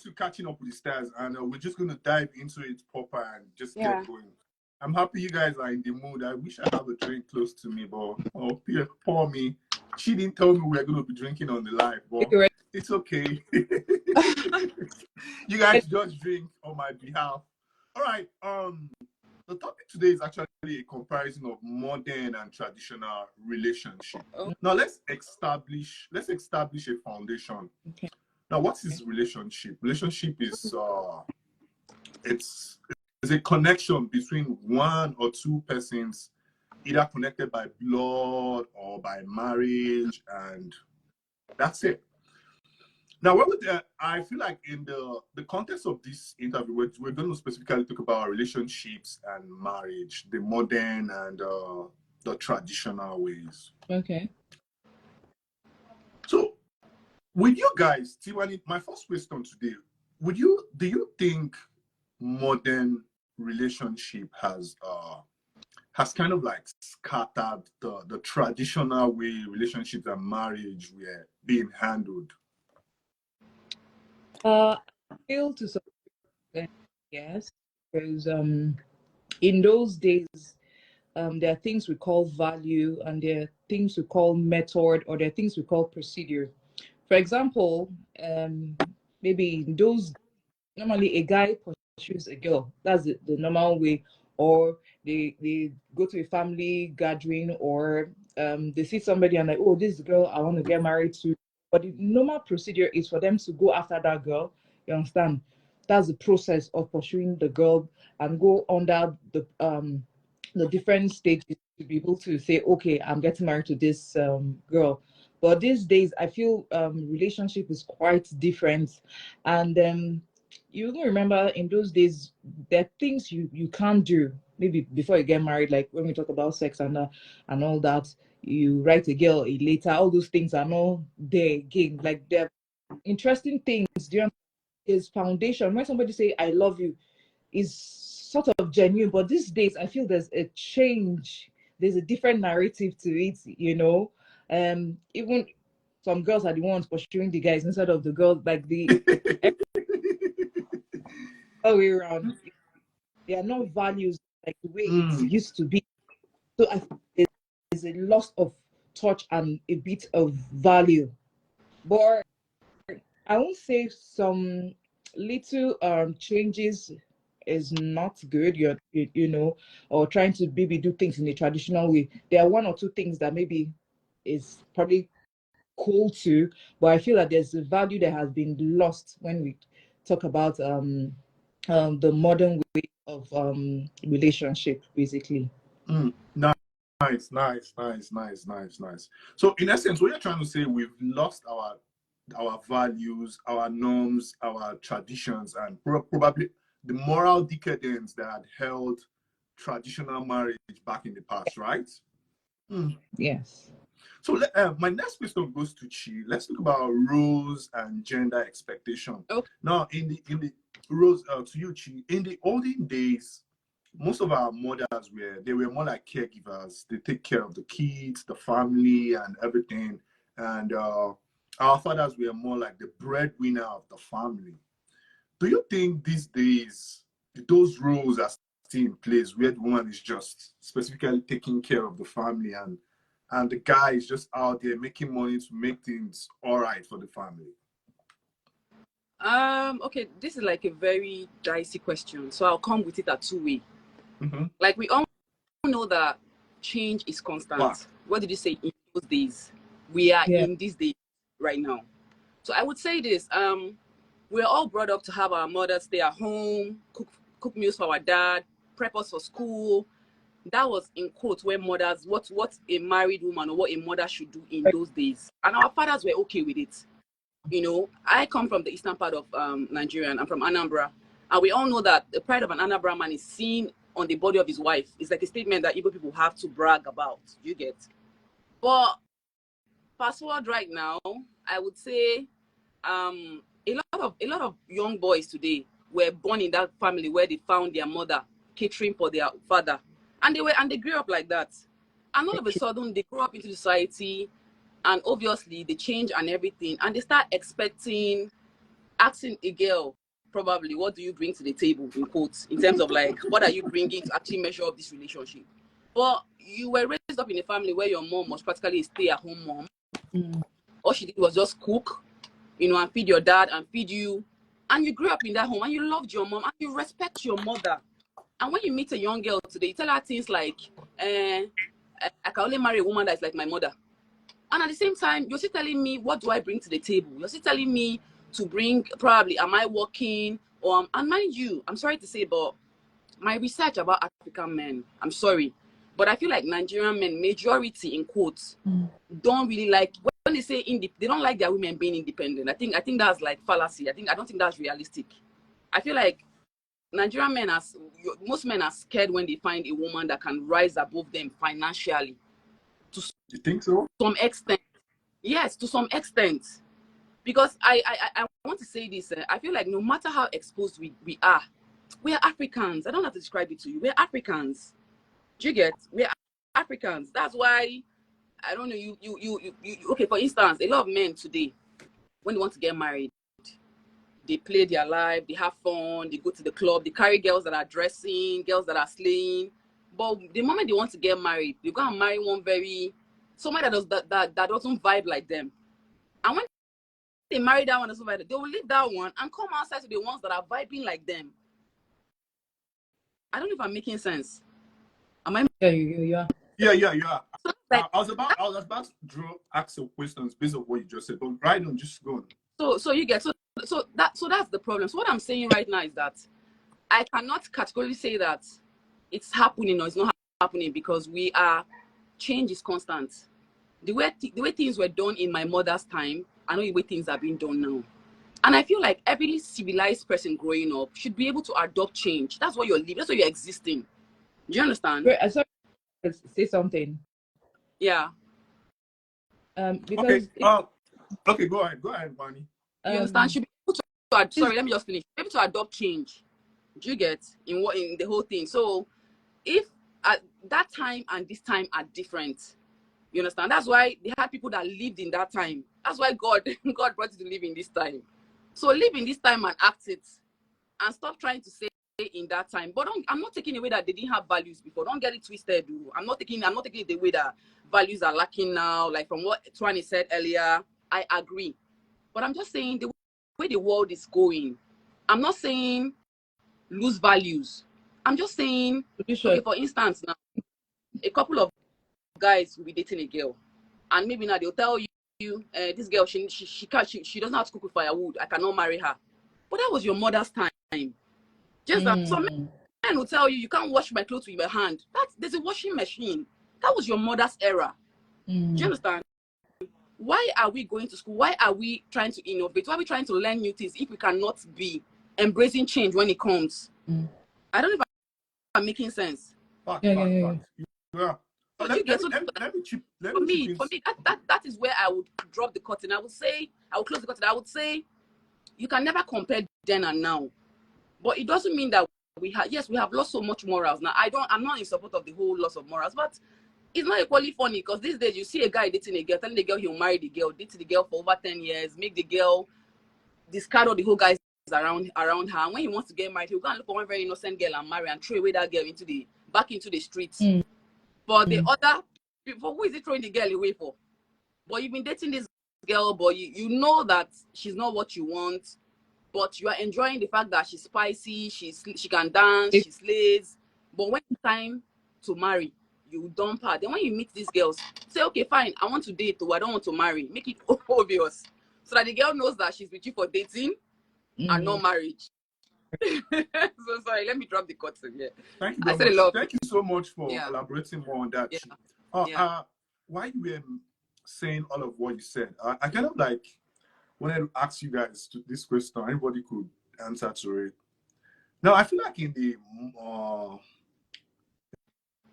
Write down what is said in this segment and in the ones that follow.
to Catching Up with the Stars, and we're just going to dive into it proper and just get going. I'm happy you guys are in the mood. I wish I had a drink close to me, but poor me. She didn't tell me we were going to be drinking on the live, but it's okay. You guys just drink on my behalf. All right. The topic today is actually a comparison of modern and traditional relationship. Now let's establish a foundation. Okay. Now, what is relationship? Relationship is it's a connection between one or two persons, either connected by blood or by marriage, and that's it. Now, I feel like in the context of this interview, we're going to specifically talk about relationships and marriage, the modern and the traditional ways. Okay. So, with you guys, Tiwani, my first question today, do you think modern relationship has kind of like scattered the traditional way relationships and marriage were being handled? I feel to some extent, yes, because in those days, there are things we call value, and there are things we call method, or there are things we call procedure. For example, maybe in those, normally a guy pursues a girl. That's the normal way. Or they go to a family gathering, or they see somebody and like, oh, this girl I want to get married to. But the normal procedure is for them to go after that girl. You understand? That's the process of pursuing the girl and go under the different stages to be able to say, okay, I'm getting married to this girl. But these days, I feel relationship is quite different. And you will remember in those days, there are things you can't do maybe before you get married, like when we talk about sex and all that. You write a girl a letter, all those things are not there again. Like they're interesting things. Is foundation. When somebody say I love you, is sort of genuine. But these days, I feel there's a change. There's a different narrative to it. Even some girls are the ones pursuing the guys instead of the girls. Like the other way around. They are not values like the way it used to be. So I think there's a loss of touch and a bit of value. But I won't say some little changes is not good. You know, or trying to maybe do things in a traditional way. There are one or two things that maybe is probably cool too, but I feel that there's a value that has been lost when we talk about the modern way of relationship, basically. Nice. So in essence, what you're trying to say, we've lost our values, our norms, our traditions, and probably the moral decadence that had held traditional marriage back in the past, right? Yes. So my next question goes to Chi. Let's talk about roles and gender expectation. Okay. Now, in the roles to you, Chi, in the olden days, most of our mothers were more like caregivers. They take care of the kids, the family, and everything. And our fathers were more like the breadwinner of the family. Do you think these days those roles are still in place, where the woman is just specifically taking care of the family and the guy is just out there making money to make things all right for the family? Okay, this is like a very dicey question, so I'll come with it a two-way. Like we all know that change is constant. Wow. What did you say in those days? We are in these days right now. So I would say this, we're all brought up to have our mothers stay at home, cook meals for our dad, prep us for school. That was in quotes where mothers, what a married woman or what a mother should do in those days. And our fathers were okay with it. You know, I come from the eastern part of Nigeria, and I'm from Anambra. And we all know that the pride of an Anambra man is seen on the body of his wife. It's like a statement that Igbo people have to brag about. You get? But fast forward right now, I would say a lot of young boys today were born in that family where they found their mother catering for their father. And they grew up like that. And all of a sudden they grow up into society, and obviously they change and everything, and they start expecting asking a girl, probably, what do you bring to the table, in quotes, in terms of like, what are you bringing to actually measure up this relationship? But you were raised up in a family where your mom was practically a stay-at-home mom. All she did was just cook, you know, and feed your dad and feed you. And you grew up in that home and you loved your mom and you respect your mother. And when you meet a young girl today, you tell her things like, I can only marry a woman that's like my mother. And at the same time, you're still telling me, what do I bring to the table? You're still telling me to bring, probably, am I working? Or, and mind you, I'm sorry to say, but my research about African men, I'm sorry, but I feel like Nigerian men, majority in quotes, don't really like, when they say they don't like their women being independent. I think that's like fallacy. I don't think that's realistic. I feel like Nigerian men most men are scared when they find a woman that can rise above them financially. You think so? To some extent. Yes, to some extent. Because I want to say this. I feel like no matter how exposed we are Africans. I don't have to describe it to you. We're Africans. Do you get? We're Africans. That's why, I don't know, you okay, for instance, a lot of men today, when they want to get married, they play their life, they have fun, they go to the club, they carry girls that are dressing, girls that are slaying. But the moment they want to get married, they go and marry someone that doesn't vibe like them. And when they marry that one or somebody, they will leave that one and come outside to the ones that are vibing like them. I don't know if I'm making sense. Am I? Yeah. Yeah. So like, I was about to ask some questions based on what you just said, but right on, just go on. So you get so that's the problem. So what I'm saying right now is that I cannot categorically say that it's happening or it's not happening, because change is constant. The way things were done in my mother's time, I know the way things are being done now. And I feel like every civilized person growing up should be able to adopt change. That's what you're living. That's what you're existing. Do you understand? Wait, I saw you say something. Yeah. Because okay, go ahead, Bonnie. You understand? Should be able to sorry, let me just finish. Be able to adopt change. Do you get in the whole thing? So if at that time and this time are different, you understand? That's why they had people that lived in that time. That's why God brought you to live in this time. So live in this time and act it, and stop trying to say in that time. But I'm not taking away that they didn't have values before. Don't get it twisted. I'm not taking it the way that values are lacking now. Like from what Twani said earlier, I agree. But I'm just saying the way the world is going, I'm not saying lose values. I'm just saying, okay, for instance, now, a couple of guys will be dating a girl, and maybe now they'll tell you, this girl, she doesn't have to cook with firewood. I cannot marry her. But that was your mother's time. Just that some men will tell you can't wash my clothes with your hand. There's a washing machine. That was your mother's era. Do you understand? Why are we going to school? Why are we trying to innovate? Why are we trying to learn new things if we cannot be embracing change when it comes? I don't know if I'm making sense. Fact. Yeah. So let me chip for me, that is where I would drop the curtain. I would close the curtain. I would say you can never compare then and now. But it doesn't mean that we have lost so much morals. Now I'm not in support of the whole loss of morals, but it's not equally funny, because these days you see a guy dating a girl, telling the girl he'll marry the girl, date the girl for over 10 years, make the girl discard all the whole guys around her. And when he wants to get married, he'll go and look for one very innocent girl and marry and throw away that girl back into the streets. But the other people, who is he throwing the girl away for? But you've been dating this girl, but you know that she's not what you want, but you are enjoying the fact that she's spicy, she can dance, she slays. But when it's time to marry, you dump her. Then when you meet these girls, say, okay, fine, I want to date, or I don't want to marry. Make it obvious, so that the girl knows that she's with you for dating and not marriage. So sorry, let me drop the curtain here. Thank you very much. Thank you so much for elaborating more on that. While you were saying all of what you said, I kind of like wanted to ask you guys this question. Anybody could answer to it. Now, I feel like in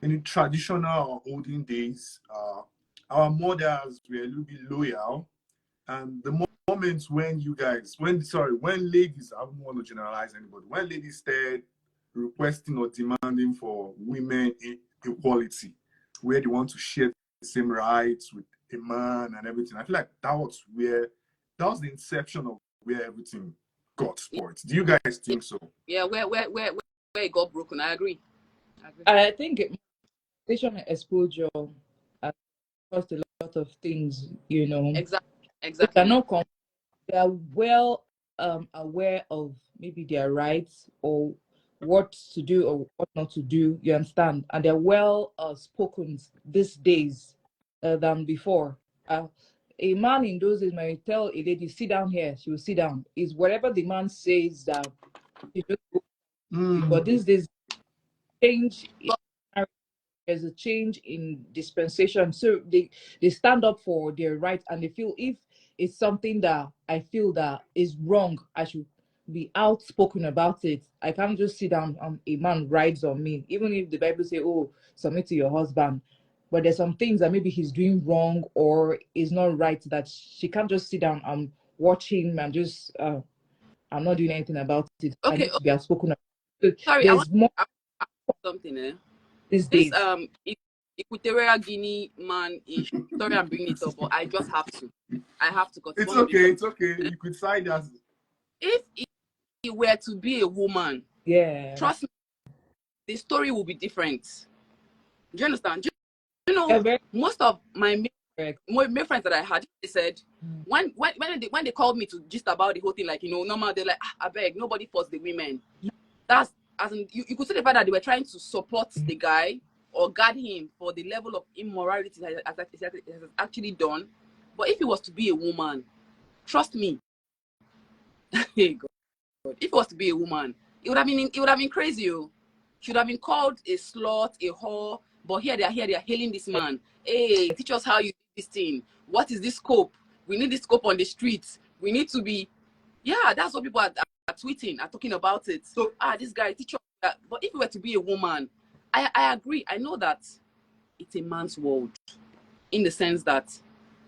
the traditional or olden days, our mothers were a little bit loyal, and the moments when ladies, I don't want to generalize anybody, when ladies started requesting or demanding for women equality, where they want to share the same rights with a man and everything, I feel like that was the inception of where everything got spoiled. Do you guys think so? Yeah, where it got broken. I agree. I think education and exposure has caused a lot of things, you know. Exactly. They are well aware of maybe their rights or what to do or what not to do, you understand? And they're well spoken these days than before. A man in those days might tell a lady, sit down here, she will sit down. Is whatever the man says that she just go. But these days, change in marriage, there's a change in dispensation. So they stand up for their rights and they feel if it's something that I feel that is wrong, I should be outspoken about it. I can't just sit down a man rides on me, even if the Bible say, oh, submit to your husband. But there's some things that maybe he's doing wrong or is not right that she can't just sit down and watch him and just I'm not doing anything about it. I Okay. need to be outspoken about it. So Sorry, there's more I want something. these This days. Equatorial Guinea man ish. Sorry, I'm bringing it up, but I just have to. I have to. It's okay. It's okay. You could sign as. If he were to be a woman, Yeah. trust me, the story will be different. Do you understand? You know, most of my male friends that I had, they said when they called me to gist about the whole thing, like, you know, normal, they're like, I beg, nobody force the women. That's as in, you could see the fact that they were trying to support the guy or guard him for the level of immorality that he has actually done. But if he was to be a woman, trust me, hey God, if it was to be a woman, it would have been crazy. Should have been called a slut, a whore. But here they are hailing this man. Hey, teach us how you do this thing. What is this scope? We need this scope on the streets. We need to be, yeah, that's what people are tweeting, are talking about it. So, this guy, teach us that. But if it were to be a woman, I agree. I know that it's a man's world in the sense that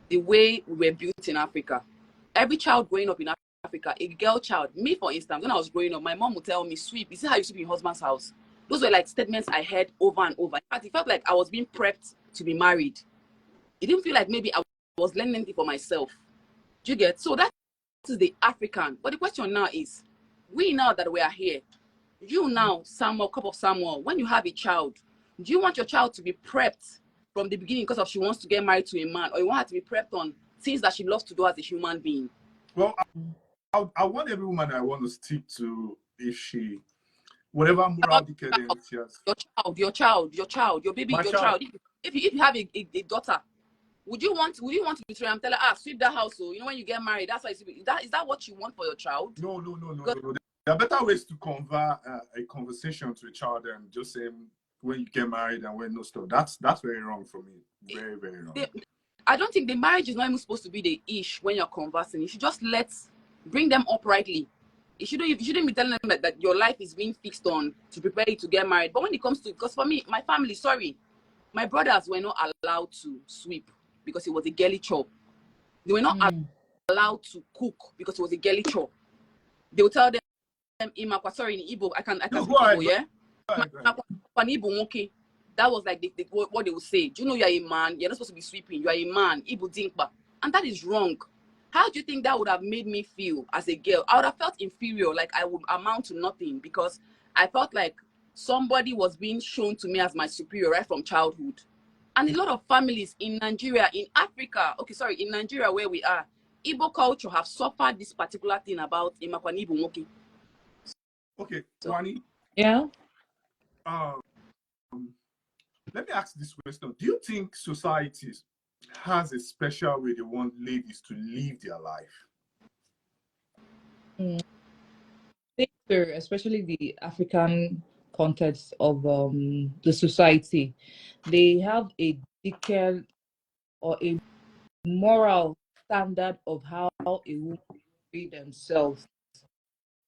the way we were built in Africa, every child growing up in Africa, a girl child, me for instance, when I was growing up, my mom would tell me, sweep, you see how you sweep in your husband's house? Those were like statements I heard over and over. In fact, it felt like I was being prepped to be married. It didn't feel like maybe I was learning anything for myself. Do you get? So that is the African. But the question now is, we now that we are here, you now, Samuel, cup of Samuel, when you have a child, do you want your child to be prepped from the beginning because of she wants to get married to a man, or you want her to be prepped on things that she loves to do as a human being? Well, I want every woman I want to stick to if she, whatever moral decadence she has. Your child, your baby, your child. If you have a daughter, would you want to betray and tell her, sweep that house? So you know when you get married, that's why is that what you want for your child? No. There are better ways to convert a conversation to a child than just saying when you get married and when no stuff. That's very wrong for me. Very, very wrong. I don't think the marriage is not even supposed to be the ish when you're conversing. You should just bring them uprightly. You shouldn't be telling them that your life is being fixed on to prepare you to get married. But when it comes to, because for me, my family, my brothers were not allowed to sweep because it was a girly chore. They were not allowed to cook because it was a girly chore. They would tell them, in Igbo, I can speak Igbo, yeah? That was like what they would say. Do you know you're a man? You're not supposed to be sweeping. You're a man. Igbo dinkba. And that is wrong. How do you think that would have made me feel as a girl? I would have felt inferior, like I would amount to nothing, because I felt like somebody was being shown to me as my superior right from childhood. And a lot of families in Nigeria, in Nigeria where we are, Igbo culture have suffered this particular thing about Imakwani Igbo Nwoke. Okay, Wani. Yeah. Let me ask this question. Do you think societies has a special way they want ladies to live their life? I think so, especially the African context of the society. They have a decade or a moral standard of how a woman treat themselves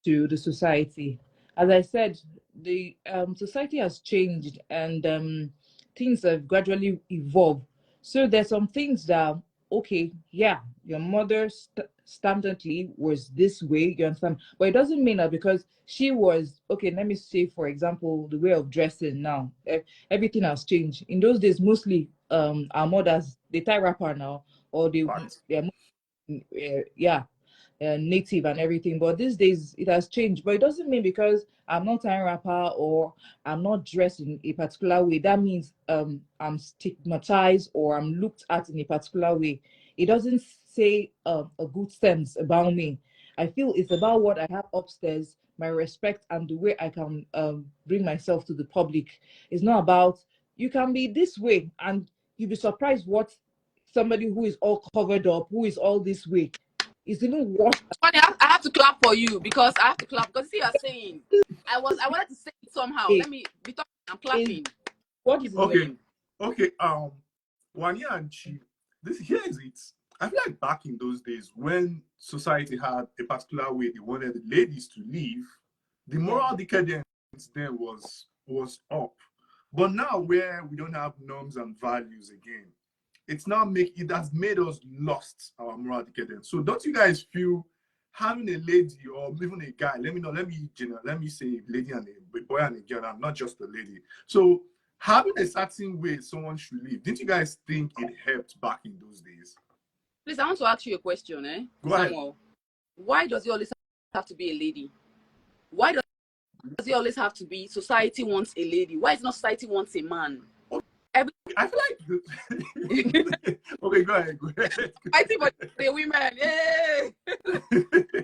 to the society. As I said, the society has changed and things have gradually evolved. So there's some things that, okay, yeah, your mother standardly was this way, you understand? But it doesn't mean that because she was, okay, let me say, for example, the way of dressing now, everything has changed. In those days, mostly our mothers, they tie wrapper now, or they're yeah. native and everything. But these days it has changed. But it doesn't mean because I'm not tying wrapper or I'm not dressed in a particular way, that means I'm stigmatized or I'm looked at in a particular way. It doesn't say a good sense about me. I feel it's about what I have upstairs, my respect, and the way I can bring myself to the public. It's not about you can be this way, and you'll be surprised what somebody who is all covered up, who is all this way, is even worse. Funny, I have to clap for you because I have to clap because see you're saying I wanted to say it somehow. Let me be talking. I'm clapping. What is okay. Wanya and Chi, this here is it. I feel like back in those days when society had a particular way they wanted the ladies to live, the moral decadence then was up. But now where we don't have norms and values again, it has made us lost our moral decadence. So don't you guys feel having a lady or even a guy, let me say lady and a boy and a girl, I'm not just a lady. So having a certain way someone should live, didn't you guys think it helped back in those days? Please, I want to ask you a question, Go Samuel. ahead. Why does it always have to be a lady? Why does it always have to be society wants a lady? Why is not society wants a man? I feel like okay, go ahead. Fighting for the women, yeah.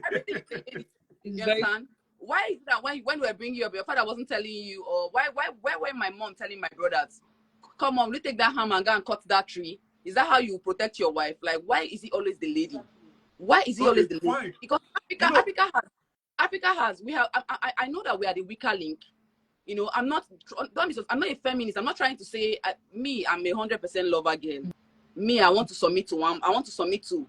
Everything is a lady. You understand? Why is that when we bring you up, your father wasn't telling you, or why were my mom telling my brothers, come on, we take that hammer and go and cut that tree? Is that how you protect your wife? Like, why is he always the lady? Why is he always the lady? Fine. Because Africa has. We have. I know that we are the weaker link. You know, I'm not a feminist. I'm not trying to say I'm a 100% lover girl. Me, I want to submit to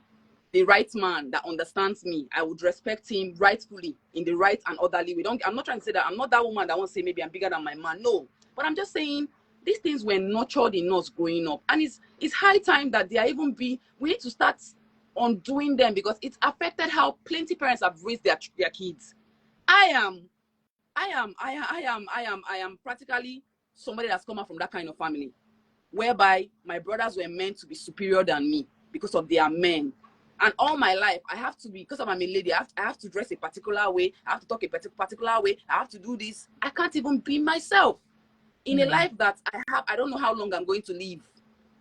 the right man that understands me. I would respect him rightfully in the right and orderly way. I'm not trying to say that I'm not that woman that wants to say maybe I'm bigger than my man. No, but I'm just saying these things were nurtured in us growing up, and it's high time that they are even be. We need to start undoing them because it's affected how plenty parents have raised their kids. I am practically somebody that's come out from that kind of family, whereby my brothers were meant to be superior than me because of their men. And all my life, I have to be, because I'm a lady, I have to dress a particular way, I have to talk a particular way, I have to do this. I can't even be myself. In a life that I don't know how long I'm going to live.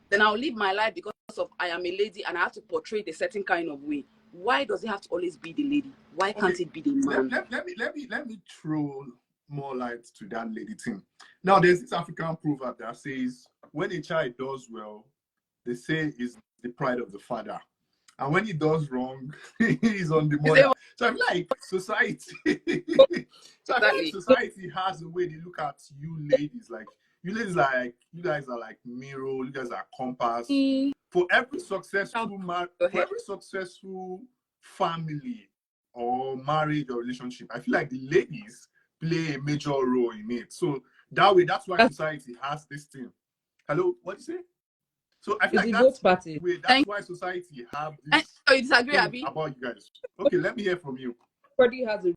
Then I'll live my life because of I am a lady and I have to portray a certain kind of way. Why does it have to always be the lady? Why can't it be the man? Let me throw more light to that lady thing. Now, there's this African proverb that says, when a child does well, they say is the pride of the father. And when he does wrong, he's on the mother. So I feel like society has a way they look at you ladies. Like you ladies, like you guys are like mirror, you guys are compass. For every successful family or marriage or relationship, I feel like the ladies play a major role in it. So that's why society has this thing. Hello, what do you say? So I feel like that's why society have this you disagree, Abby? About you guys. Okay, let me hear from you. Everybody has a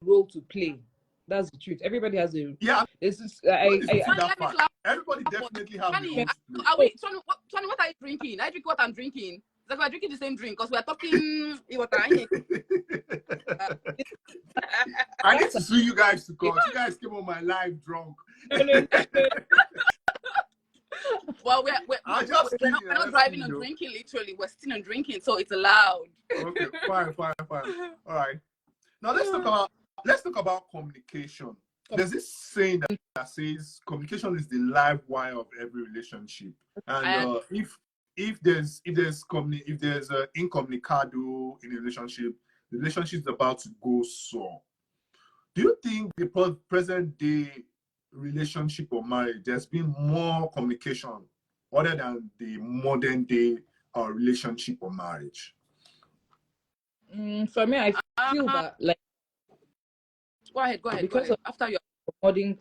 role to play. That's the truth. Everybody has a This is everybody definitely has a role to play. Tony, what are you drinking? I drink what I'm drinking. It's like we're drinking the same drink because we're talking I need to sue you guys to court. You guys came on my live drunk. Well, we're not driving and drinking, literally. We're sitting and drinking, so it's allowed. Okay, fine. All right. Now let's talk about communication. There's this saying that says communication is the live wire of every relationship. And if there's incommunicado in a relationship, the relationship is about to go sour. Do you think the present day relationship or marriage, there's been more communication other than the modern day relationship or marriage? For me, I feel that like go ahead. Because of after your modern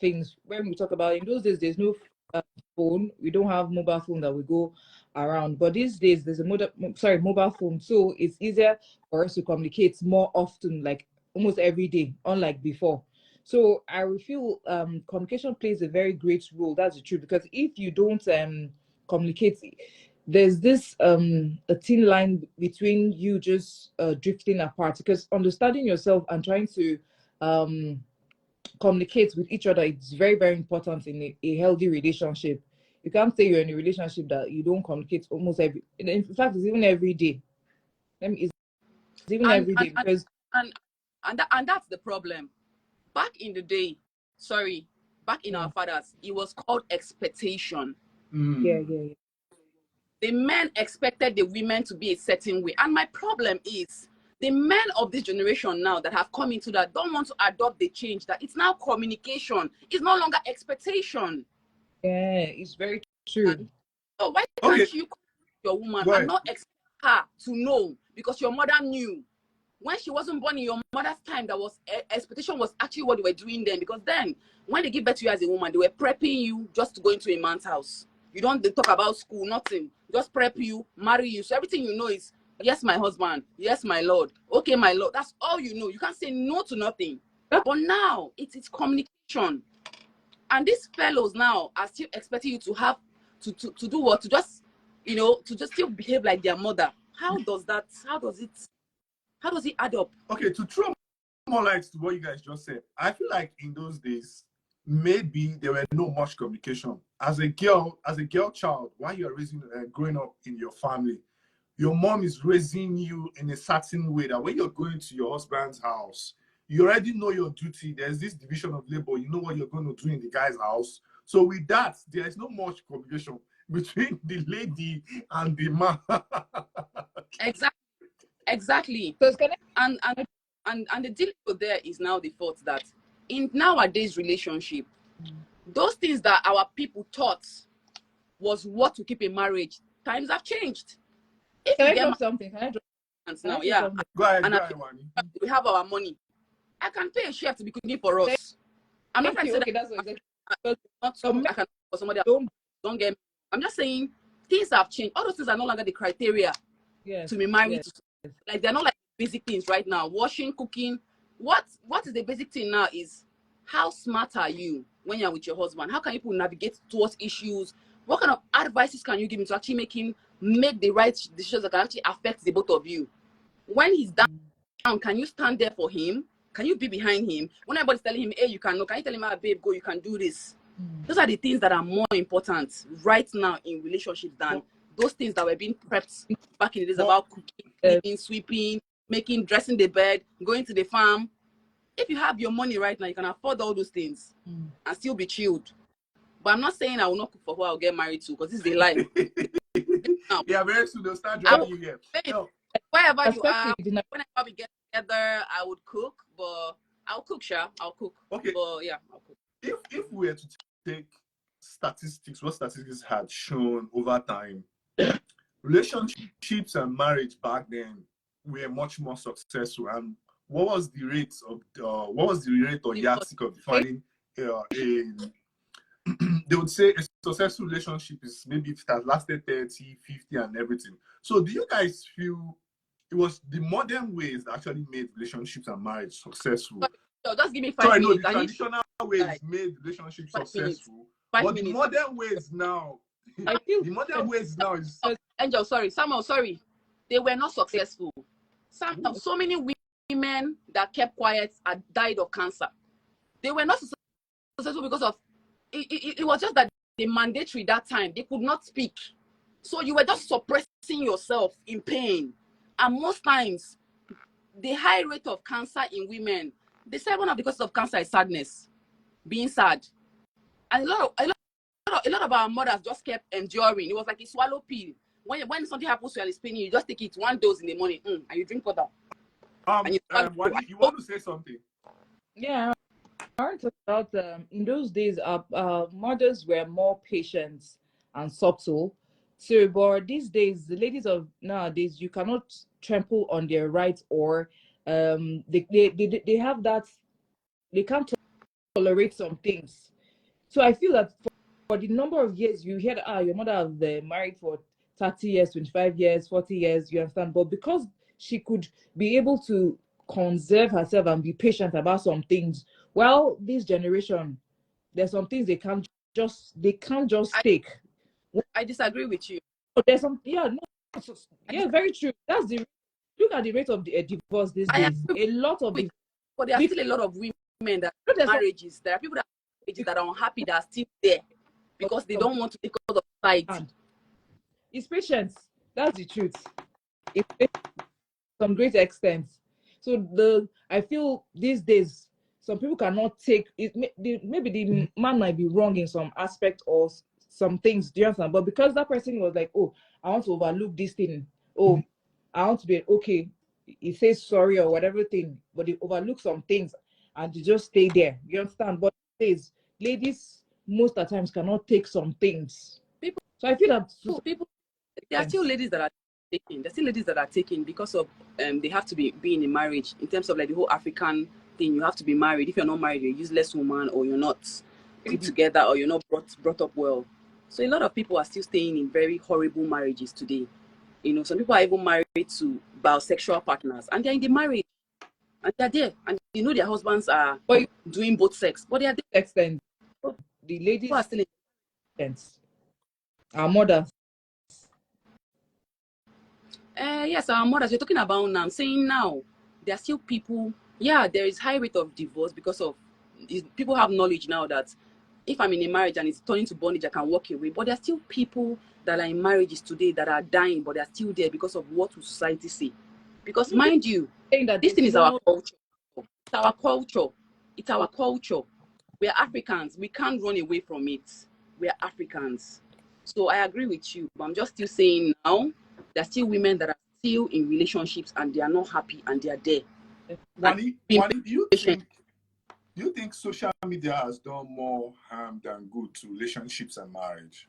things, when we talk about in those days, there's no phone. We don't have mobile phone that we go around. But these days, there's a mobile phone, so it's easier for us to communicate more often, like almost every day, unlike before. So I feel communication plays a very great role. That's the truth. Because if you don't communicate, there's this a thin line between you just drifting apart, because understanding yourself and trying to communicate with each other, it's very, very important in a healthy relationship. You can't say you're in a relationship that you don't communicate almost in fact, it's even every day. It's even every day, because and that's the problem. Back in the day, back in our fathers, it was called expectation. Yeah. The men expected the women to be a certain way. And my problem is the men of this generation now that have come into that don't want to adopt the change, that it's now communication. It's no longer expectation. Yeah, it's very true. So why can't you call your woman and not expect her to know? Because your mother knew. When she wasn't born in your mother's time, that was expectation was actually what they were doing then. Because then, when they give birth to you as a woman, they were prepping you just to go into a man's house. They talk about school, nothing. Just prep you, marry you. So everything you know is, yes, my husband. Yes, my Lord. Okay, my Lord. That's all you know. You can't say no to nothing. But now, it's communication. And these fellows now are still expecting you to have, to do what? To just, to just still behave like their mother. How does it add up? Okay, to throw more light to what you guys just said, I feel like in those days, maybe there were no much communication. As a girl child, while you're growing up in your family, your mom is raising you in a certain way that when you're going to your husband's house, you already know your duty. There's this division of labor. You know what you're going to do in the guy's house. So with that, there is no much communication between the lady and the man. Exactly. So and the deal there is now the thought that in nowadays relationship, those things that our people thought was what to keep a marriage, times have changed. If Can you I get drop something? Can I drop now, something? Go ahead, we have our money. I can pay a chef to be cooking for us. I'm not trying to say that's exactly. Not I can for somebody else. Don't get me. I'm just saying things have changed. All those things are no longer the criteria to be married to. Like they're not like basic things right now. Washing, cooking. What is the basic thing now is how smart are you when you're with your husband? How can you navigate towards issues? What kind of advices can you give him to actually make him make the right decisions that can actually affect the both of you? When he's down, can you stand there for him? Can you be behind him? When everybody's telling him, hey, you can you tell him, babe, go, you can do this? Those are the things that are more important right now in relationships than those things that were being prepped back in the days about cooking, cleaning, sweeping, dressing the bed, going to the farm. If you have your money right now, you can afford all those things and still be chilled. But I'm not saying I will not cook for who I'll get married to, because this is the life. Yeah, very soon they'll start driving you here. Wherever you are, whenever we get together, I would cook, but I'll cook, sure. I'll cook. Okay. But yeah, I'll cook. If we were to take statistics, what statistics had shown over time, relationships and marriage back then were much more successful. And what was the rate or yardstick of defining they would say a successful relationship is maybe if it has lasted 30, 50 and everything. So do you guys feel it was the modern ways that actually made relationships and marriage successful? So just give me 5 minutes. No, the traditional ways made relationships successful. But the modern ways now, is... Angel, sorry. Samuel, sorry. They were not successful. So many women that kept quiet had died of cancer. They were not successful because of it was just that the mandatory that time, they could not speak. So you were just suppressing yourself in pain. And most times, the high rate of cancer in women, they say one of the causes of cancer is sadness, being sad. And a lot of our mothers just kept enduring. It was like a swallow pill. When something happens to you and it's paining you, just take it 1 dose in the morning, and you drink water. You want to say something? Yeah. I heard about in those days, mothers were more patient and subtle. So, but these days, the ladies of nowadays, you cannot trample on their rights, or they have that, they can't tolerate some things. So I feel that for the number of years you hear that your mother has married for 30 years, 25 years, 40 years, you understand? But because she could be able to conserve herself and be patient about some things, well, this generation, there's some things they can't just take. I disagree with you. there's some, yeah, no, yeah, very true. That's the look at the rate of the divorce these days. A lot of the, but there are still a lot of women that marriages. There are people that are marriages that are unhappy that are still there because they don't want to take out of fight. It's patience. That's the truth. It's patience to some great extent. So I feel these days some people cannot take it. Maybe the man might be wrong in some aspect or some things. Do you understand? But because that person was like, oh, I want to overlook this thing. Oh, I want to be okay. He says sorry or whatever thing, but they overlook some things and they just stay there. You understand? But these ladies most of the times cannot take some things. So I feel that people, there are still ladies that are taking. There's still ladies that are taking because of they have to be in a marriage. In terms of like the whole African thing, you have to be married. If you're not married, you're a useless woman, or you're not put together, or you're not brought up well. So a lot of people are still staying in very horrible marriages today. You know, some people are even married to bisexual partners, and they're in the marriage, and they're there, and you know their husbands are doing both sex, but they are there. Extent. The ladies are still in our mothers. Yes, our mothers. You're talking about now. I'm saying now, there are still people. Yeah, there is high rate of divorce because of people have knowledge now that if I'm in a marriage and it's turning to bondage, I can walk away. But there are still people that are in marriages today that are dying, but they're still there because of what will society say. Because mind you, this thing is our culture. It's our culture. It's our culture. We are Africans. We can't run away from it. We are Africans. So I agree with you. But I'm just still saying now, there are still women that are still in relationships and they are not happy and they are there. Wani, do you think social media has done more harm than good to relationships and marriage?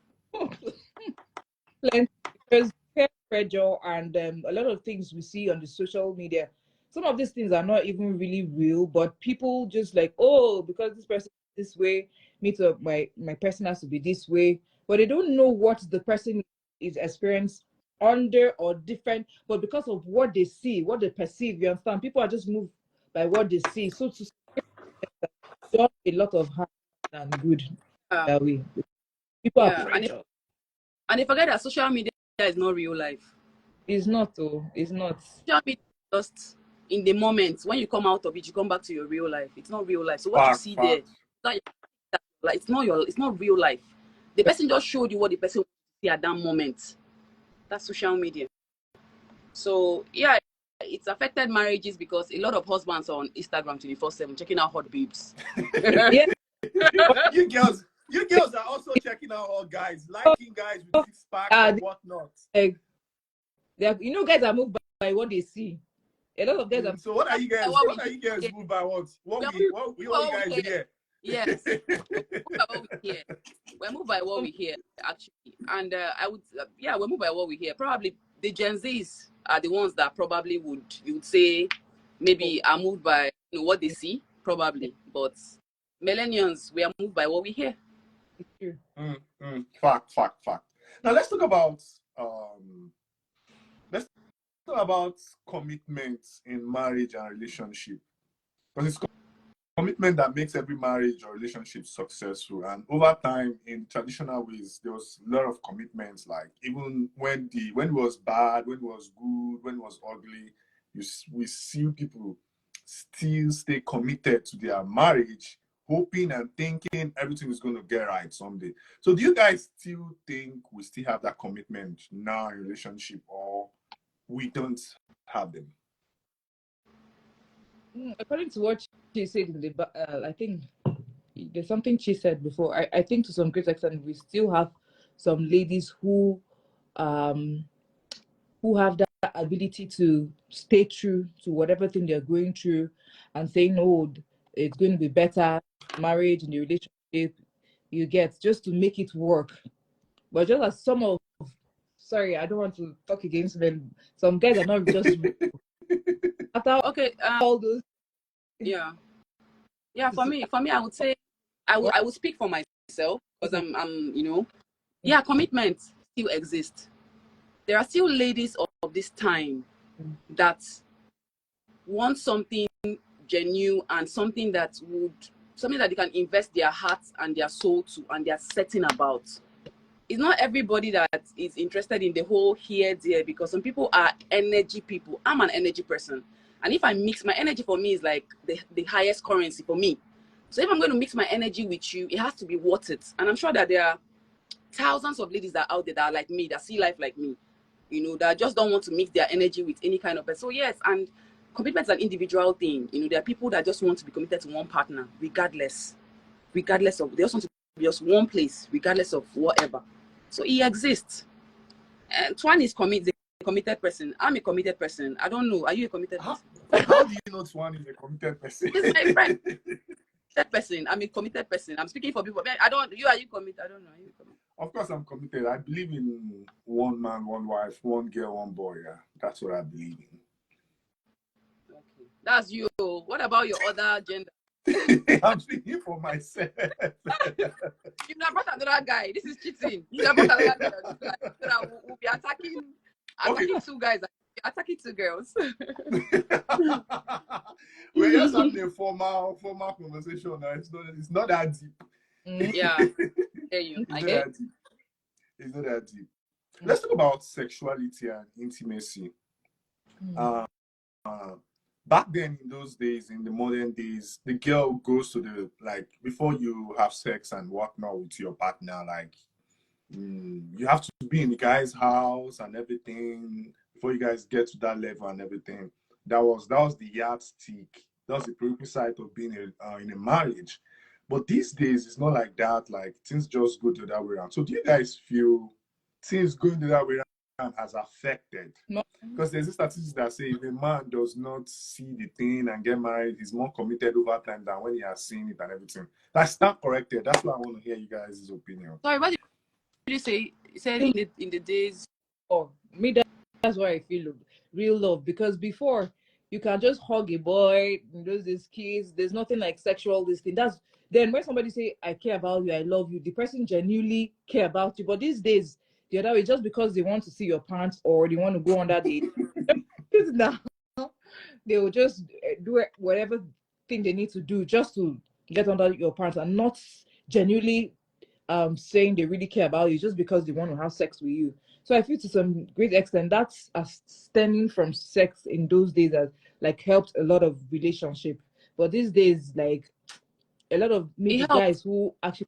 Plenty, because peer pressure and a lot of things we see on the social media. Some of these things are not even really real, but people just like, oh, because this person is this way, my person has to be this way. But they don't know what the person is experienced under or different, but because of what they see, what they perceive, you understand? People are just moved by what they see. So to done a lot of harm and good that way. People are pressure. And they forget that social media is not real life. It's not, though. It's not. Social media is just in the moment. When you come out of it, you come back to your real life. It's not real life. So what you see there, it's not real life. The person just showed you what the person wants to see at that moment. That's social media. So yeah, it's affected marriages because a lot of husbands are on Instagram 24/7 checking out hot babes. Yeah. You girls are also checking out all guys, liking guys with six packs and whatnot. You know, guys are moved by what they see. A lot of guys are. So what are you guys? What are you guys moved by? What we guys hear? Yes, we're moved by what we hear actually, and we're moved by what we hear. Probably the Gen Zs are the ones that probably you would say maybe are moved by what they see probably, but millennials, we are moved by what we hear. Fact. Now let's talk about commitment in marriage and relationship, because it's commitment that makes every marriage or relationship successful. And over time, in traditional ways, there was a lot of commitments. Like even when it was bad, when it was good, when it was ugly, we see people still stay committed to their marriage, hoping and thinking everything is going to get right someday. So do you guys still think we still have that commitment now in relationship, or we don't have them? According to what she said in the I think there's something she said before. I think to some great extent we still have some ladies who have that ability to stay true to whatever thing they're going through and saying, oh, it's going to be better marriage in the relationship you get, just to make it work. But just as sorry, I don't want to talk against men, some guys are not just after all those. Yeah, for me I would say I would speak for myself because I'm commitment still exists. There are still ladies of this time that want something genuine and something that they can invest their hearts and their soul to, and they're certain about. it's not everybody that is interested in the whole here, there, because some people are energy people. I'm an energy person. And if I mix, my energy for me is like the highest currency for me. So if I'm going to mix my energy with you, it has to be worth it. And I'm sure that there are thousands of ladies that are out there that are like me, that see life like me, you know, that just don't want to mix their energy with any kind of person. So yes, and commitment is an individual thing. You know, there are people that just want to be committed to one partner, regardless of, they just want to be just one place, regardless of whatever. So he exists. And Twan is a committed person. I'm a committed person. I don't know. Are you a committed person? How do you know Twan is a committed person? He's my friend. Person. I'm a committed person. I'm speaking for people. I don't. Are you committed? I don't know. Are you committed? Of course, I'm committed. I believe in one man, one wife, one girl, one boy. Yeah, that's what I believe in. Okay, that's you. What about your other gender? I'm speaking for myself. You have brought another guy. This is cheating. You have brought another guy. We'll be attacking two guys. Attacking two girls. We're just having a formal conversation now. It's not that deep. Yeah. There you. It's not that deep. Let's talk about sexuality and intimacy. Back then, in those days, in the modern days, the girl goes to the, like, before you have sex and whatnot with your partner, like, you have to be in the guy's house and everything before you guys get to that level and everything. That was the yardstick. That was the prerequisite of being in a marriage. But these days, it's not like that. Like, things just go the other way around. So do you guys feel things going the other way around has affected? No. Because there's a statistics that say if a man does not see the thing and get married, he's more committed over time than when he has seen it and everything. That's not corrected. That's why I want to hear you guys' opinion. Sorry, what did you say? You said in the days. Oh, me, that's why I feel real love. Because before, you can just hug a boy, those days kids. There's nothing like sexual this thing. That's then when somebody say I care about you, I love you, the person genuinely care about you. But these days, the other way, just because they want to see your pants or they want to go on that date, now they will just do whatever thing they need to do just to get under your pants and not genuinely saying they really care about you just because they want to have sex with you. So I feel to some great extent that's stemming from sex in those days that like helped a lot of relationship. But these days, like a lot of maybe guys who actually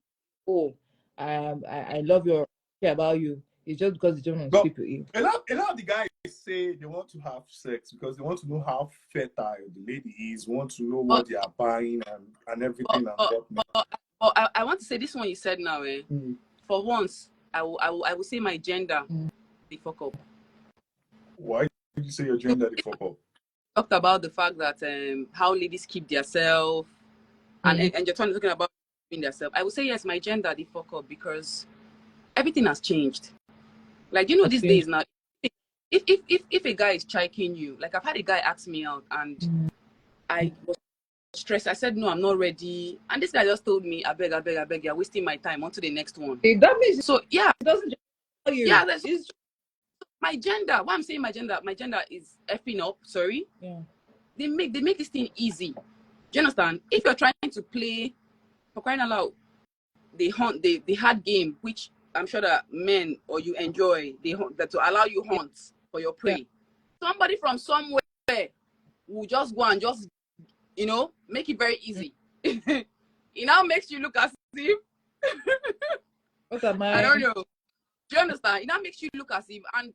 I love your care about you, it's just because they don't want to sleep with you. A lot of the guys say they want to have sex because they want to know how fertile the lady is, want to know what they are buying and everything and whatnot. I want to say this one you said now. For once, I will say my gender. The fuck up. Why did you say your gender? The fuck up. Talked about the fact that how ladies keep themselves, and you're talking about keeping themselves. I would say yes, my gender the fuck up because everything has changed. Like these days now, if a guy is chiking you, like I've had a guy ask me out and I was stressed. I said no, I'm not ready, and this guy just told me, I beg, you're wasting my time. On to the next one. That means so yeah, it doesn't tell you. Yeah, that's my gender. Why I'm saying my gender is effing up. Sorry. Yeah. They make this thing easy. Do you understand? If you're trying to play, for crying out loud, the hard game, which I'm sure that men or you enjoy, that to allow you hunt for your prey. Yeah. Somebody from somewhere will just go and just make it very easy. It now makes you look as if what am I? I don't know. Do you understand? It now makes you look as if, and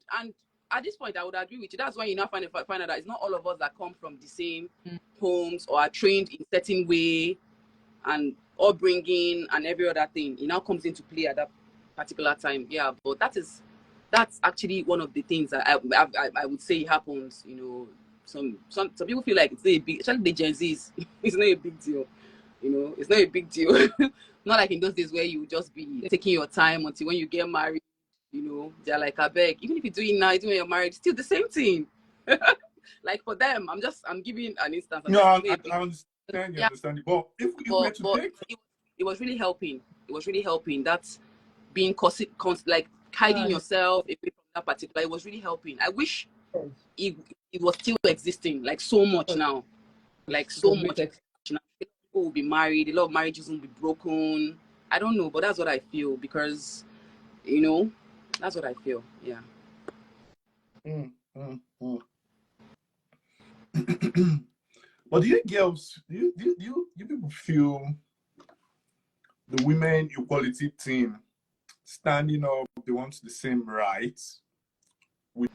at this point, I would agree with you. That's why you now find out that it's not all of us that come from the same homes or are trained in a certain way and upbringing and every other thing. It now comes into play at that particular time. Yeah, but that's actually one of the things that I would say happens. Some people feel like it's not a big, especially the Gen Zs, it's not a big deal. It's not a big deal. Not like in those days where you just be taking your time until when you get married. They're like, I beg, even if you do it now, even when you're married, still the same thing. Like for them, I'm giving an instance. No, I understand. You understand. But if we were to take, it was really helping. It was really helping. That's being like hiding yourself away from that particular. It was really helping. I wish it was still existing, like so much now, like so much. Now. People will be married. A lot of marriages will be broken. I don't know, but that's what I feel because You know, that's what I feel. Yeah. But do you girls, do you people feel the women equality team standing up, they want the same rights with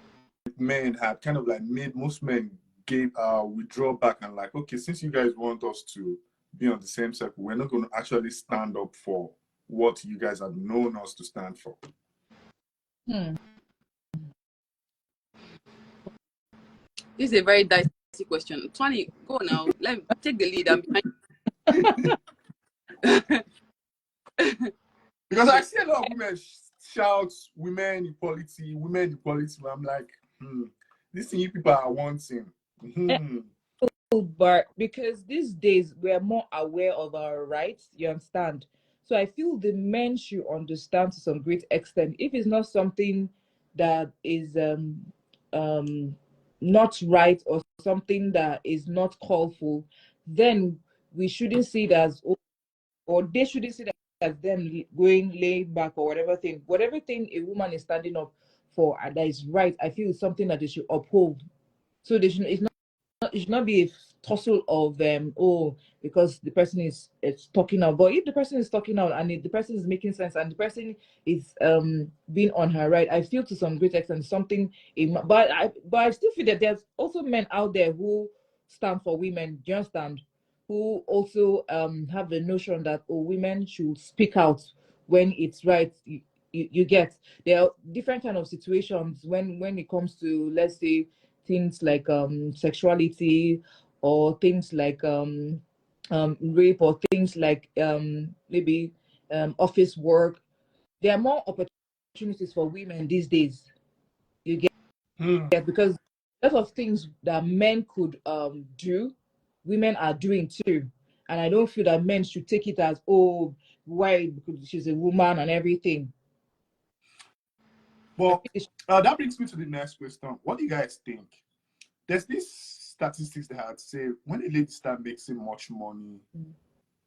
men had kind of like made most men withdraw back and like, okay, since you guys want us to be on the same circle, we're not going to actually stand up for what you guys have known us to stand for. This is a very dicey question. Twani, go now. Let me take the lead. I'm behind. Because I see a lot of women shout women equality. I'm like, this thing you people are wanting. But because these days we're more aware of our rights, you understand? So I feel the men should understand to some great extent. If it's not something that is not right or something that is not called, then we shouldn't see it as, or they shouldn't see that as them going laid back or whatever thing a woman is standing up for that is right. I feel it's something that they should uphold. So they should, it should not be a tussle of because the person is talking out. But if the person is talking out and if the person is making sense and the person is being on her right, I feel to some great extent something. But I still feel that there's also men out there who stand for women. Do you understand? Who also have the notion that women should speak out when it's right. You get, there are different kind of situations when it comes to, let's say, things like sexuality, or things like rape, or things like maybe office work. There are more opportunities for women these days. You get, because a lot of things that men could do, women are doing too. And I don't feel that men should take it as, why, because she's a woman and everything. Well, that brings me to the next question. What do you guys think? There's these statistics that had say when a lady start making much money,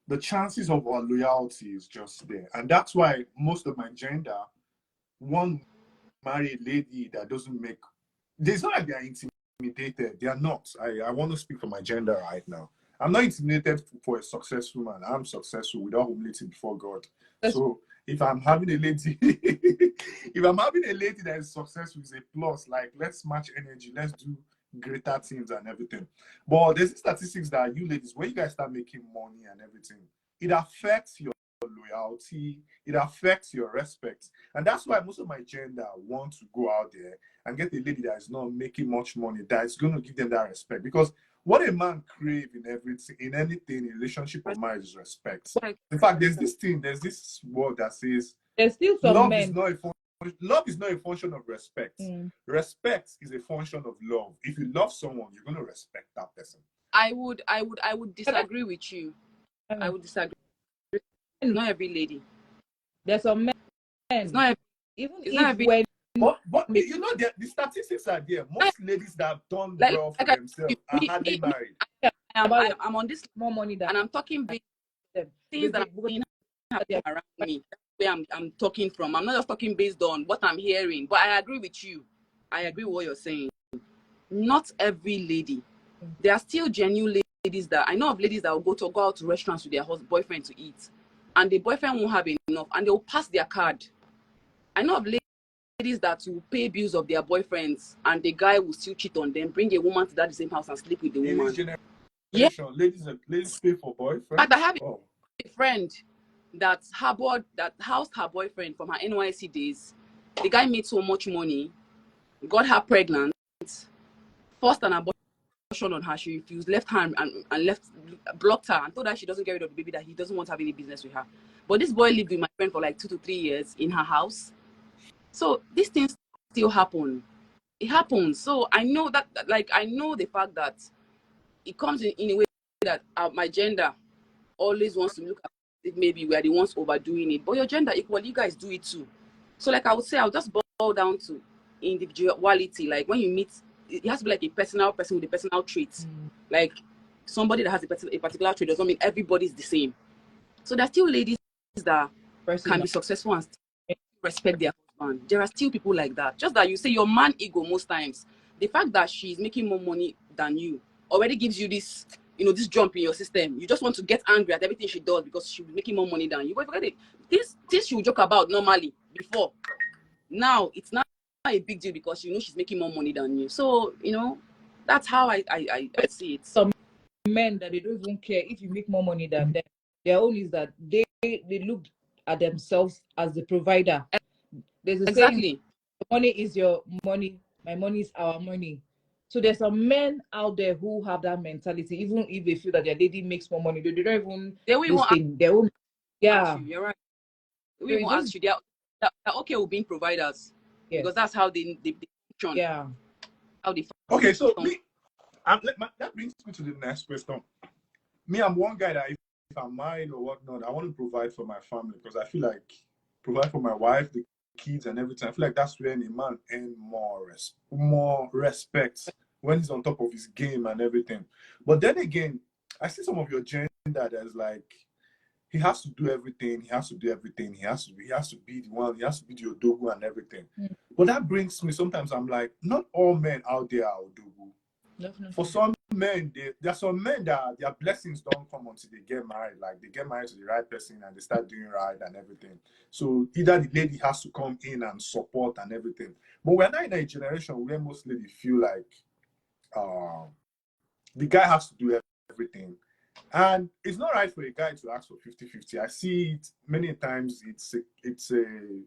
the chances of our loyalty is just there. And that's why most of my gender want marry a lady that doesn't make. It's not like they're intimidated. They are not. I want to speak for my gender right now. I'm not intimidated for a successful man. I'm successful without humility before God. So if I'm having a lady, that is successful, is a plus. Like, let's match energy. Let's do greater things and everything. But there's statistics that you ladies, when you guys start making money and everything, it affects your loyalty, it affects your respect. And that's why most of my gender want to go out there and get a lady that is not making much money, that is going to give them that respect. Because what a man crave in everything, in anything, in relationship or marriage, is respect. In fact, there's this word that says there's still some love men. is not a function of respect. Respect is a function of love. If you love someone, you're going to respect that person. I would disagree with you. I would disagree. Not every lady. There's some men. It's not when. But you know, the statistics are there. Most ladies that have done well for themselves are hardly married. I'm on this more money than, and I'm talking big things that I'm seeing happen around me. That's where I'm talking from. I'm not just talking based on what I'm hearing, but I agree with you. I agree with what you're saying. Not every lady. There are still genuine ladies that I know of, ladies that will go out to restaurants with their boyfriend to eat, and the boyfriend won't have enough, and they'll pass their card. I know of ladies that will pay bills of their boyfriends, and the guy will still cheat on them, bring a woman to that same house and sleep with the woman. Ladies pay for boyfriends. I have a friend that housed her boyfriend from her NYC days. The guy made so much money, got her pregnant, forced an abortion on her. She refused, left her and blocked her, and told her she doesn't get rid of the baby, that he doesn't want to have any business with her. But this boy lived with my friend for like 2 to 3 years in her house. So these things still happen. It happens. So I know that, I know the fact that it comes in a way that my gender always wants to look at it, maybe we are the ones overdoing it. But your gender equal, you guys do it too. So I would say, I'll just boil down to individuality. Like when you meet, it has to be like a personal person with a personal trait. Like somebody that has a particular trait doesn't mean everybody's the same. So there's still ladies that can be successful and respect their husband. There are still people like that. Just that you say your man ego most times. The fact that she's making more money than you already gives you this, this jump in your system. You just want to get angry at everything she does because she's making more money than you. But forget it. This she will joke about normally before. Now it's not a big deal because she's making more money than you. So, that's how I see it. Some men that they don't even care if you make more money than them. Their own is that they look at themselves as the provider. There's a saying, money is your money, my money is our money. So there's some men out there who have that mentality, even if they feel that their lady makes more money, they don't even listen. They won't. Yeah, you're right. We won't ask you. They're okay with being providers, because that's how they function. Yeah. How they function. Okay, so that brings me to the next question. Me, I'm one guy that if I'm married or whatnot, I want to provide for my family because I feel like provide for my wife, the kids, and everything. I feel like that's when a man earns more respect when he's on top of his game and everything. But then again, I see some of your gender that's like he has to do everything. He has to do everything. He has to be the one. He has to be the odogu and everything. But that brings me. Sometimes I'm like, not all men out there are odogu. Definitely. For some men, there are some men that their blessings don't come until they get married. Like they get married to the right person and they start doing right and everything. So either the lady has to come in and support and everything. But we're not in a generation where most ladies feel like the guy has to do everything. And it's not right for a guy to ask for 50-50. I see it many times. It's a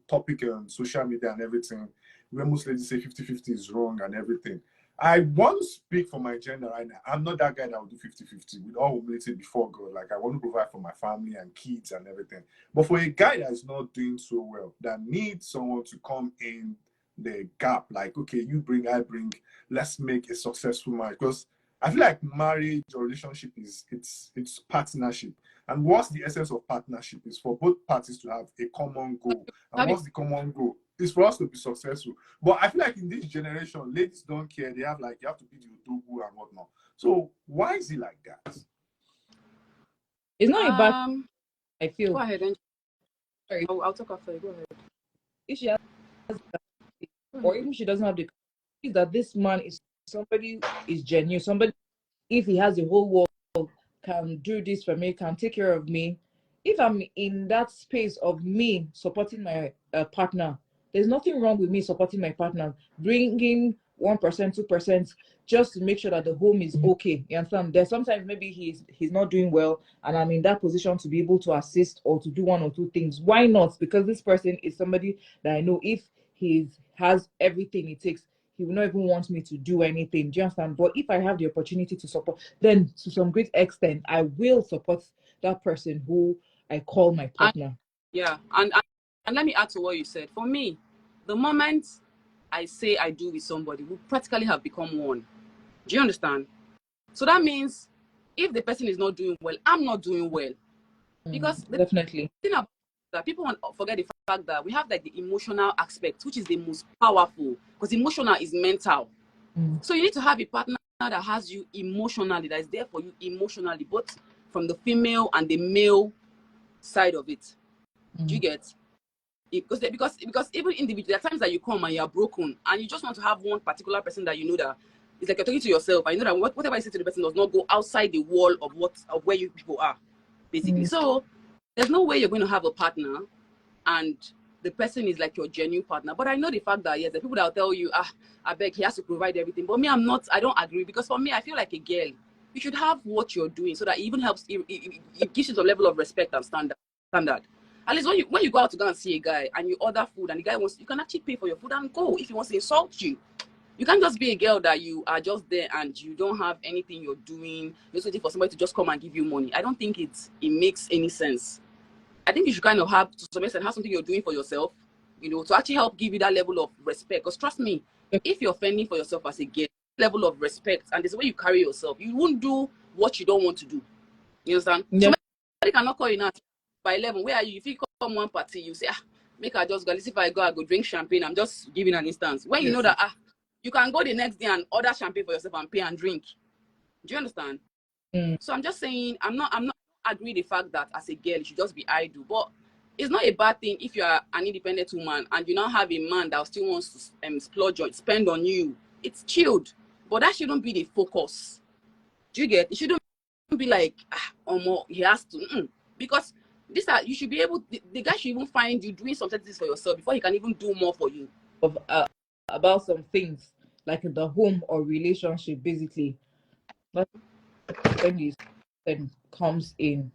topic on social media and everything where most ladies say 50-50 is wrong and everything. I want to speak for my gender right now. I'm not that guy that will do 50-50 with all humility before God. Like I want to provide for my family and kids and everything. But for a guy that is not doing so well, that needs someone to come in the gap, like, okay, you bring, I bring, let's make a successful marriage. Because I feel like marriage or relationship it's partnership. And what's the essence of partnership is for both parties to have a common goal. And what's the common goal? It's for us to be successful. But I feel like in this generation, ladies don't care. They have like, you have to be the odogu and whatnot. So why is it like that? It's not a bad. I feel. Go ahead. Sorry, I'll talk after you. Go ahead. If she has, or even she doesn't have the, that this man is somebody is genuine. Somebody, if he has the whole world, can do this for me, can take care of me. If I'm in that space of me supporting my partner, there's nothing wrong with me supporting my partner, bringing 1%, 2%, just to make sure that the home is okay. You understand? There's sometimes maybe he's not doing well, and I'm in that position to be able to assist or to do one or two things. Why not? Because this person is somebody that I know if he has everything it takes, he will not even want me to do anything. Do you understand? But if I have the opportunity to support, then to some great extent, I will support that person who I call my partner. And let me add to what you said. For me, the moment I say I do with somebody, we practically have become one. Do you understand? So that means if the person is not doing well, I'm not doing well. Because definitely. The thing about that people forget the fact that we have like the emotional aspect, which is the most powerful, because emotional is mental. So you need to have a partner that has you emotionally, that is there for you emotionally, both from the female and the male side of it. Do you get? Because even individually, there are times that you come and you're broken and you just want to have one particular person that you know that it's like you're talking to yourself. I know that whatever you say to the person does not go outside the wall of where you people are, basically. So there's no way you're going to have a partner and the person is like your genuine partner. But I know the fact that yes, the people that will tell you, I beg, he has to provide everything. But me, I don't agree, because for me, I feel like a girl, you should have what you're doing so that it even helps, it gives you some level of respect and standard. At least when you go out to go and see a guy and you order food and the guy you can actually pay for your food and go. If he wants to insult you, you can't just be a girl that you are just there and you don't have anything you're doing. You're just waiting for somebody to just come and give you money. I don't think it makes any sense. I think you should kind of have, to some extent, have something you're doing for yourself, to actually help give you that level of respect. Because trust me, if you're fending for yourself as a girl, level of respect, and there's the way you carry yourself, you won't do what you don't want to do. You understand? Yeah. Somebody cannot call you now by 11. Where are you? If you come one party, you say, make I just go. Let's see if I go drink champagne. I'm just giving an instance. When you know that, you can go the next day and order champagne for yourself and pay and drink. Do you understand? So I'm just saying, I'm not agree the fact that as a girl you should just be idle, but it's not a bad thing if you are an independent woman and you now have a man that still wants to splurge on, spend on you. It's chilled, but that shouldn't be the focus. Do you get? It shouldn't be like, more, he has to, because you should be able. The guy should even find you doing some things for yourself before he can even do more for you. About some things like in the home or relationship, basically. That's when this then comes in.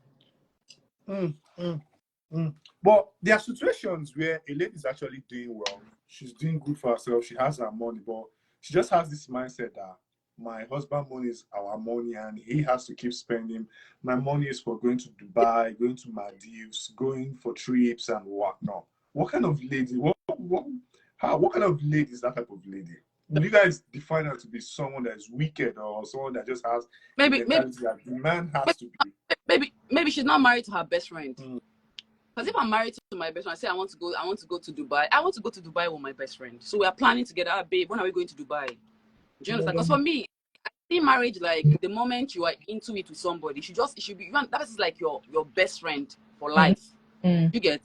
But there are situations where a lady is actually doing well. She's doing good for herself. She has her money, but she just has this mindset that my husband's money is our money and he has to keep spending. My money is for going to Dubai, going to Maldives, going for trips and whatnot. What kind of lady? What kind of lady is that type of lady? Would you guys define her to be someone that is wicked or someone that just has maybe that the man has to be? Maybe she's not married to her best friend. Because if I'm married to my best friend, I say I want to go to Dubai. I want to go to Dubai with my best friend. So we are planning together, babe. When are we going to Dubai? Do you understand? Because for me, I see marriage like the moment you are into it with somebody, it should be that is like your best friend for life. You get?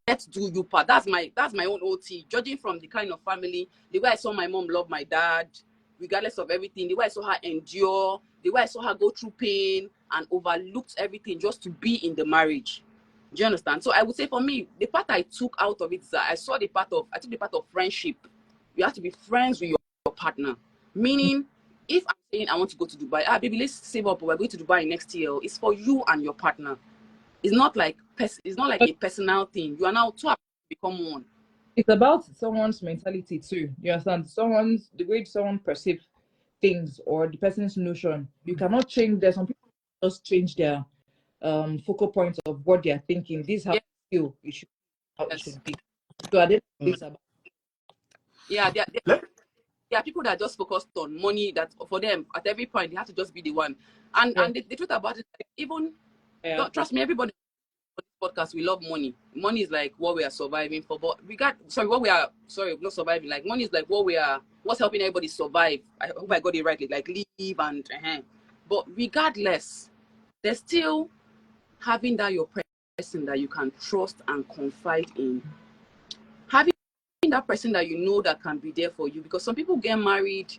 Let's do you part. That's my own OT. Judging from the kind of family, the way I saw my mom love my dad, regardless of everything, the way I saw her endure, the way I saw her go through pain and overlooked everything just to be in the marriage. Do you understand? So I would say for me, the part I took out of it is that I took the part of friendship. You have to be friends with your partner. Meaning, if I'm saying I want to go to Dubai, baby, let's save up. We're going to Dubai next year. It's for you and your partner. It's not like a personal thing. You are now two have become one. It's about someone's mentality too. You understand? The way someone perceives things or the person's notion. You cannot change that. Some people just change their focal points of what they are thinking. This is how you feel it should, how it should be. So are they about? Yeah, there are people that are just focused on money. That for them, at every point, they have to just be the one. And the truth about it, even trust me, everybody on this podcast, we love money. Money is like what we are surviving for. But not surviving. Like money is like what's helping everybody survive. I hope I got it right. Like live and But regardless, there's still having that your person that you can trust and confide in. Having that person that you know that can be there for you. Because some people get married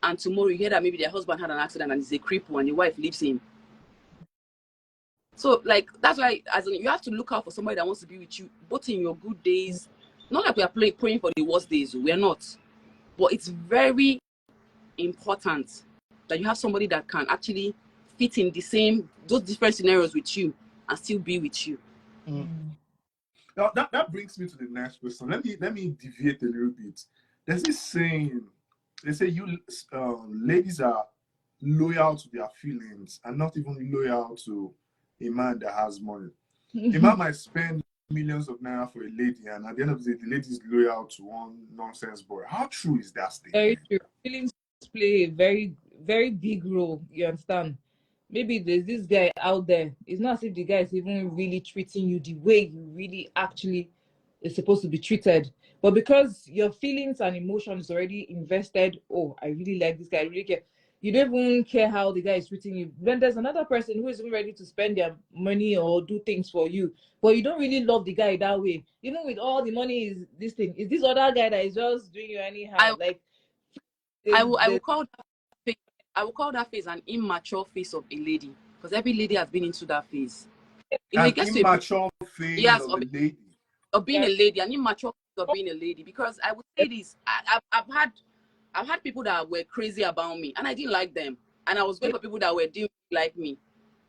and tomorrow you hear that maybe their husband had an accident and he's a cripple and the wife leaves him. So like that's why you have to look out for somebody that wants to be with you both in your good days. Not like we are praying for the worst days. We are not. But it's very important that you have somebody that can actually fit in those different scenarios with you and still be with you. Now that brings me to the next question. Let me deviate a little bit. There's this saying. They say you ladies are loyal to their feelings and not even loyal to a man that has money. A man might spend millions of naira for a lady, and at the end of the day, the lady is loyal to one nonsense boy. How true is that statement? Very true. Feelings play a very, very big role. You understand? Maybe there's this guy out there. It's not as if the guy is even really treating you the way you really actually is supposed to be treated. But because your feelings and emotions already invested, oh, I really like this guy, I really care. You don't even care how the guy is treating you. Then there's another person who isn't ready to spend their money or do things for you, but you don't really love the guy that way. Even with all the money, is this other guy that is just doing you anyhow. I will call that phase an immature phase of a lady, because every lady has been into that phase. An immature phase of a lady. Of being a lady, an immature phase of being a lady. Because I would say this, I've had people that were crazy about me and I didn't like them. And I was going for people that didn't like me.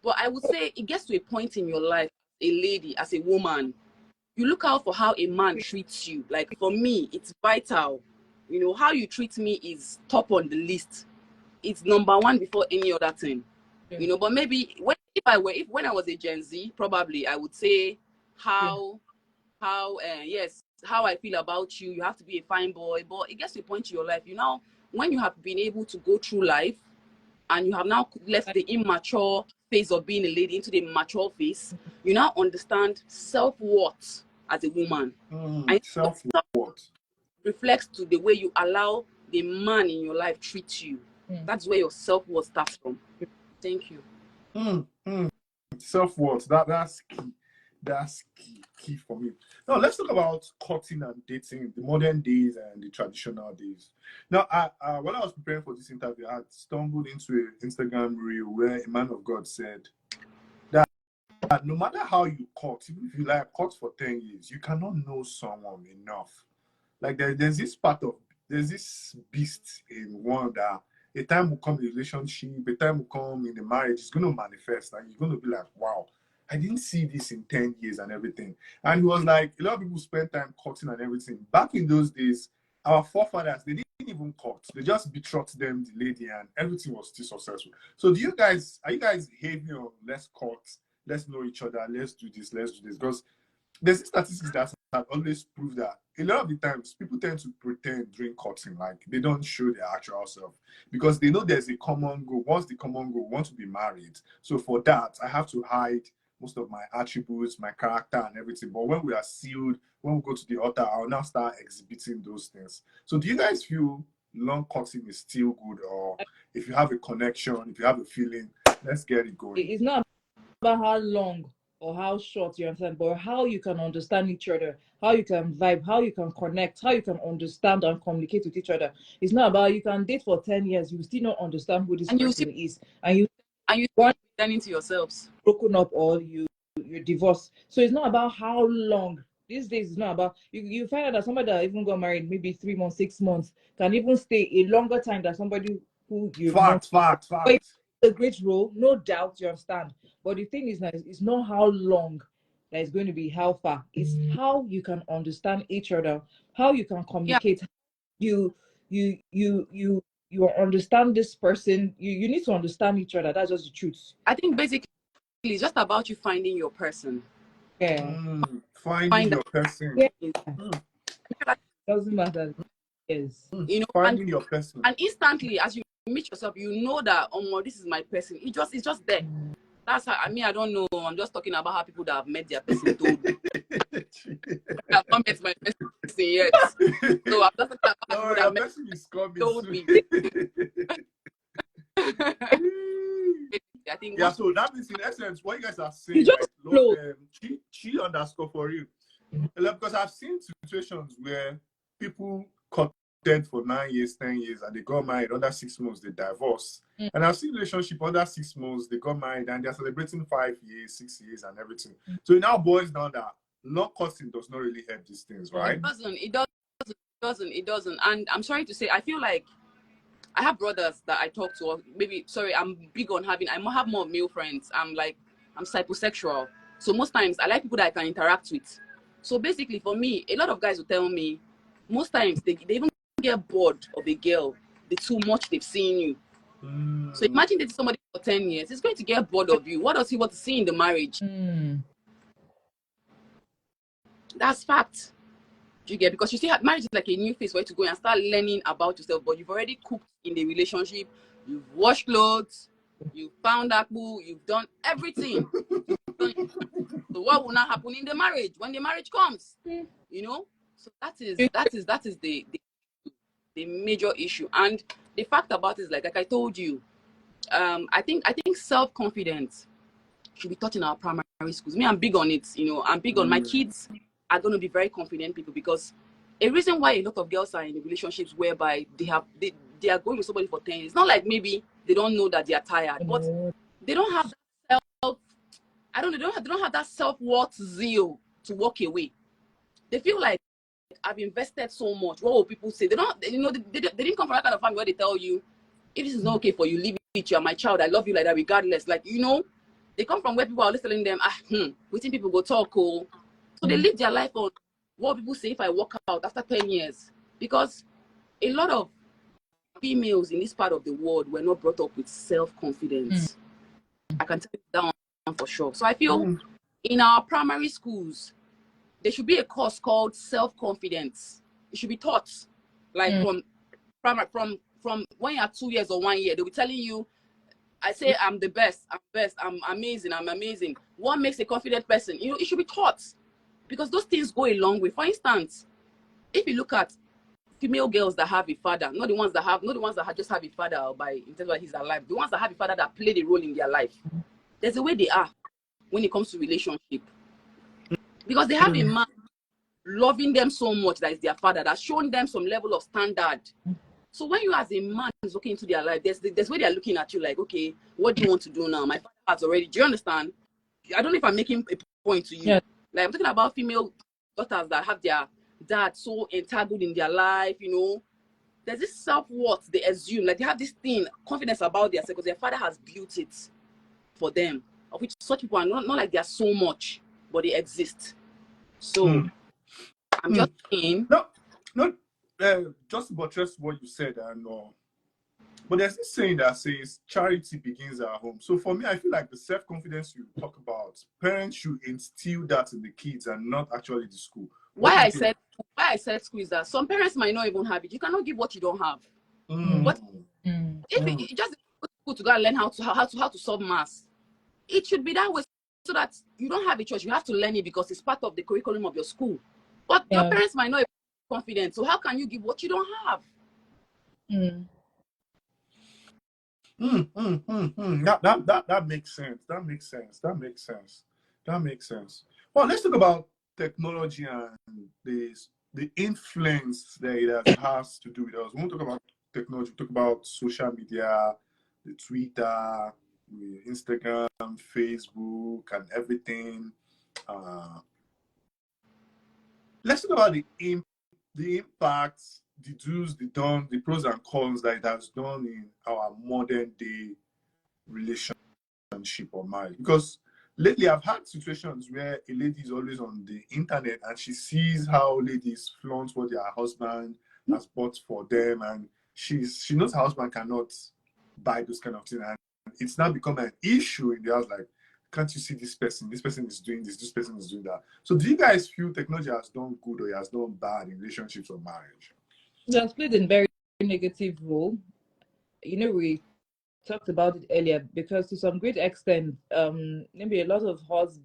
But I would say it gets to a point in your life, a lady, as a woman, you look out for how a man treats you. Like for me, it's vital. You know, how you treat me is top on the list. It's number one before any other thing. You know, but maybe when I was a Gen Z, probably I would say how I feel about you. You have to be a fine boy. But it gets to a point in your life, you know, when you have been able to go through life and you have now left the immature phase of being a lady into the mature phase, you now understand self-worth as a woman. And Self-worth reflects to the way you allow the man in your life treat you. That's where your self-worth starts from. Thank you. Self-worth, that's key. That's key. key for me. Now let's talk about courting and dating, the modern days and the traditional days. Now, when I was preparing for this interview, I had stumbled into an Instagram reel where a man of God said that no matter how you court, even if you like court for 10 years, you cannot know someone enough. Like there's this beast in one that a time will come in the relationship, a time will come in the marriage, it's going to manifest, and you're going to be like, wow, I didn't see this in 10 years and everything. And he was like, a lot of people spend time courting and everything. Back in those days, our forefathers, they didn't even court. They just betrothed them, the lady, and everything was still successful. So are you guys heavy on let's court, let's know each other, let's do this? Because there's statistics that always prove that a lot of the times people tend to pretend during courting, like they don't show their actual self because they know there's a common goal. What's the common goal? Want to be married. So for that, I have to hide most of my attributes, my character and everything. But when we are sealed, when we go to the altar, I'll now start exhibiting those things. So do you guys feel long courting is still good, or if you have a connection, if you have a feeling, let's get it going? It's not about how long or how short, you understand, but how you can understand each other, how you can vibe, how you can connect, how you can understand and communicate with each other. It's not about you can date for 10 years, you still not understand who this person is, and you want turn into yourselves broken up or you're divorced. So it's not about how long. These days it's not about you find out that somebody that even got married maybe 3 months, 6 months can even stay a longer time than somebody who you fact. A great role, no doubt, you understand. But the thing is that it's not how long that is going to be how far. It's how you can understand each other, how you can communicate. Yeah. You understand this person. You need to understand each other. That's just the truth. I think basically it's just about you finding your person. Yeah. Finding your person. Yeah. Doesn't matter. Yes. You know, finding your person. And instantly as you meet yourself, you know that this is my person. It's just there. That's how, I don't know. I'm just talking about how people that have met their person told me. I've not met my person yet. So I'm just talking about people that met person is coming told soon. me. I think so that means in essence what you guys are saying, just like, she underscore for you. Because I've seen situations where people courted for 9 years, 10 years, and they got married. Under 6 months, they divorce. And I've seen relationship under 6 months, they got married, and they're celebrating 5 years, 6 years, and everything. So it now boils down that long courting does not really help these things, right? It doesn't. And I'm sorry to say, I feel like I have brothers that I talk to, or maybe, sorry, I'm big on I have more male friends. I'm psychosexual. So most times I like people that I can interact with. So basically for me, a lot of guys will tell me, most times they even get bored of a girl, the too much they've seen you. So imagine dating somebody for 10 years, he's going to get bored of you. What does he want to see in the marriage? That's fact. Do you get? Because you see, marriage is like a new phase for you to go and start learning about yourself, but you've already cooked in the relationship, you've washed clothes, you've found that boo, you've done everything. So what will not happen in the marriage when the marriage comes? You know? So that is the major issue. And the fact about it is like I told you, I think self-confidence should be taught in our primary schools. Me, I'm big on it. You know, I'm big on my kids are going to be very confident people, because a reason why a lot of girls are in relationships whereby they are going with somebody for 10 years. It's not like maybe they don't know that they are tired, but they don't have that they don't have that self-worth zeal to walk away. They feel like, I've invested so much. What will people say? They didn't come from that kind of family where they tell you, if this is not okay for you, leave it. You are my child. I love you like that regardless. Like, you know, they come from where people are always telling them, waiting people go talk. So they live their life on what people say if I walk out after 10 years. Because a lot of females in this part of the world were not brought up with self-confidence. I can tell you that one for sure. So I feel in our primary schools, there should be a course called self-confidence. It should be taught, like from when you're 2 years or 1 year. They'll be telling you, I say I'm the best, I'm amazing. What makes a confident person? You know, it should be taught, because those things go a long way. For instance, if you look at female girls that have a father, not the ones that just have a father in terms of he's alive, the ones that have a father that played a role in their life, there's a way they are when it comes to relationship. Because they have a man loving them so much that is their father, that's shown them some level of standard. So when you as a man is looking into their life, there's where they're looking at you like, okay, what do you want to do now? My father has already, do you understand? I don't know if I'm making a point to you. Yeah. Like I'm talking about female daughters that have their dad so entangled in their life, you know. There's this self-worth they assume, like they have this thing, confidence about themselves because their father has built it for them, of which such people are not like they're so much, but they exist. So I'm just saying. No, just to buttress what you said, and but there's this saying that says charity begins at home. So for me, I feel like the self-confidence you talk about, parents should instill that in the kids and not actually the school. Why I said school is that some parents might not even have it. You cannot give what you don't have. But if it just go to go and learn how to solve maths, it should be that way so that you don't have a choice. You have to learn it because it's part of the curriculum of your school. But your parents might not be confident. So how can you give what you don't have? That makes sense. That makes sense. Well, let's talk about technology and the influence that it has to do with us. We won't talk about technology, we talk about social media, the Twitter, the Instagram, Facebook, and everything. Let's talk about the impacts, the do's, the don'ts, the pros and cons that it has done in our modern day relationship or marriage. Because lately I've had situations where a lady is always on the internet and she sees how ladies flaunt what their husband has bought for them, and she knows her husband cannot buy those kind of things, and it's now become an issue in the house. Like, can't you see this person? This person is doing this person is doing that. So do you guys feel technology has done good or it has done bad in relationships or marriage? It has played a very negative role. You know, we talked about it earlier because to some great extent, maybe a lot of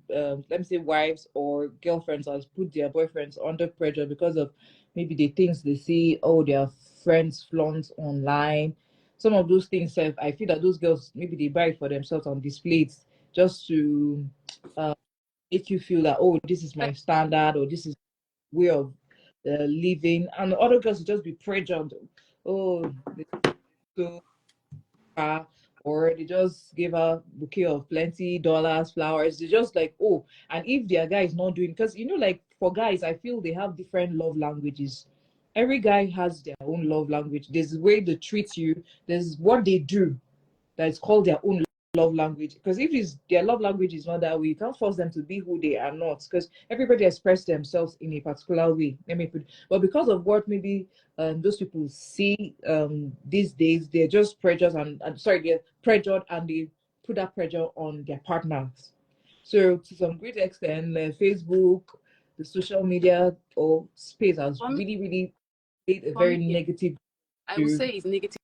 let me say wives or girlfriends has put their boyfriends under pressure because of maybe the things they see, their friends flaunt online. Some of those things, I feel that those girls, maybe they buy it for themselves and display it just to make you feel that, this is my standard or this is way of living. And other girls will just be pressured. So or they just give her a bouquet of plenty dollars, flowers. They just like, and if their guy is not doing, because like for guys, I feel they have different love languages. Every guy has their own love language. There's the way they treat you, there's what they do that is called their own love language. Because if their love language is not that way, you can't force them to be who they are not. Because everybody expresses themselves in a particular way. But because of what maybe those people see these days, they're just pressured they're pressured and they put that pressure on their partners. So to some great extent, Facebook, the social media or space has really played a very negative. I would say it's negative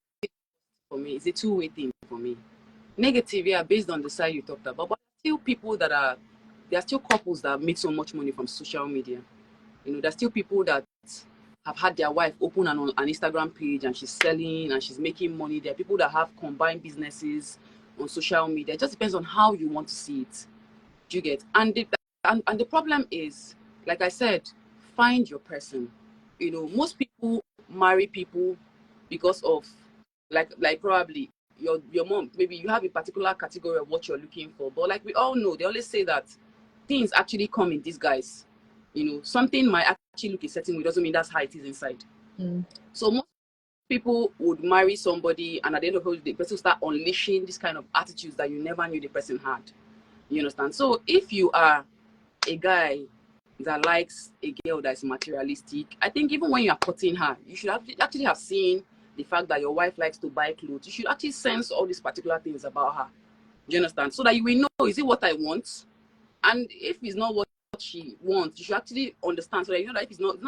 for me. It's a two-way thing for me. Negative, based on the side you talked about, but still people there are still couples that make so much money from social media. There's still people that have had their wife open an Instagram page and she's selling and she's making money. There are people that have combined businesses on social media. It just depends on how you want to see it. Do you get? And the problem is, like I said, find your person. Most people marry people because of like probably your mom, maybe you have a particular category of what you're looking for, but like we all know, they always say that things actually come in disguise. Something might actually look a certain way, doesn't mean that's how it is inside. So most people would marry somebody and at the end of the day the person start unleashing this kind of attitudes that you never knew the person had. You understand? So if you are a guy that likes a girl that is materialistic, I think even when you are courting her, you should actually have seen the fact that your wife likes to buy clothes. You should actually sense all these particular things about her. Do you understand? So that you will know, is it what I want? And if it's not what she wants, you should actually understand. So that you know that if it's not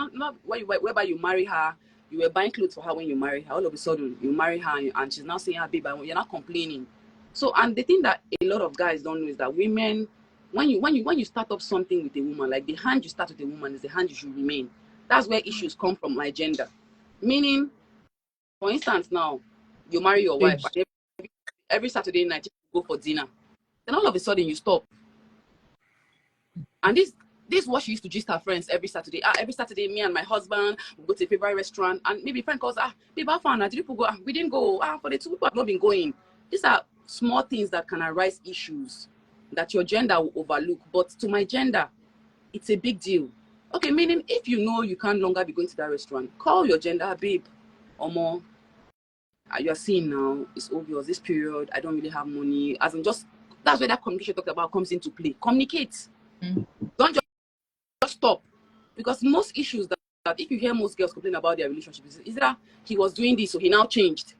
whereby you marry her, you were buying clothes for her when you marry her. All of a sudden, you marry her and she's now saying, babe, you're not complaining. So, and the thing that a lot of guys don't know is that women, when you start up something with a woman, like the hand you start with a woman is the hand you should remain. That's where issues come from, my gender. Meaning, for instance, now you marry your wife and every Saturday night you go for dinner. Then all of a sudden you stop. And this This is what she used to gist her friends every Saturday. Every Saturday, me and my husband will go to a favorite restaurant, and maybe a friend calls, babe, how far? Did people go? We didn't go. For the 2 people have not been going. These are small things that can arise issues that your gender will overlook. But to my gender, it's a big deal. Okay, meaning if you know you can no longer be going to that restaurant, call your gender, babe, or more. You are seeing now, it's obvious, this period, I don't really have money. As in just, that's where that communication talked about comes into play. Communicate. Don't just stop. Because most issues that if you hear most girls complain about their relationship, is that he was doing this, so he now changed.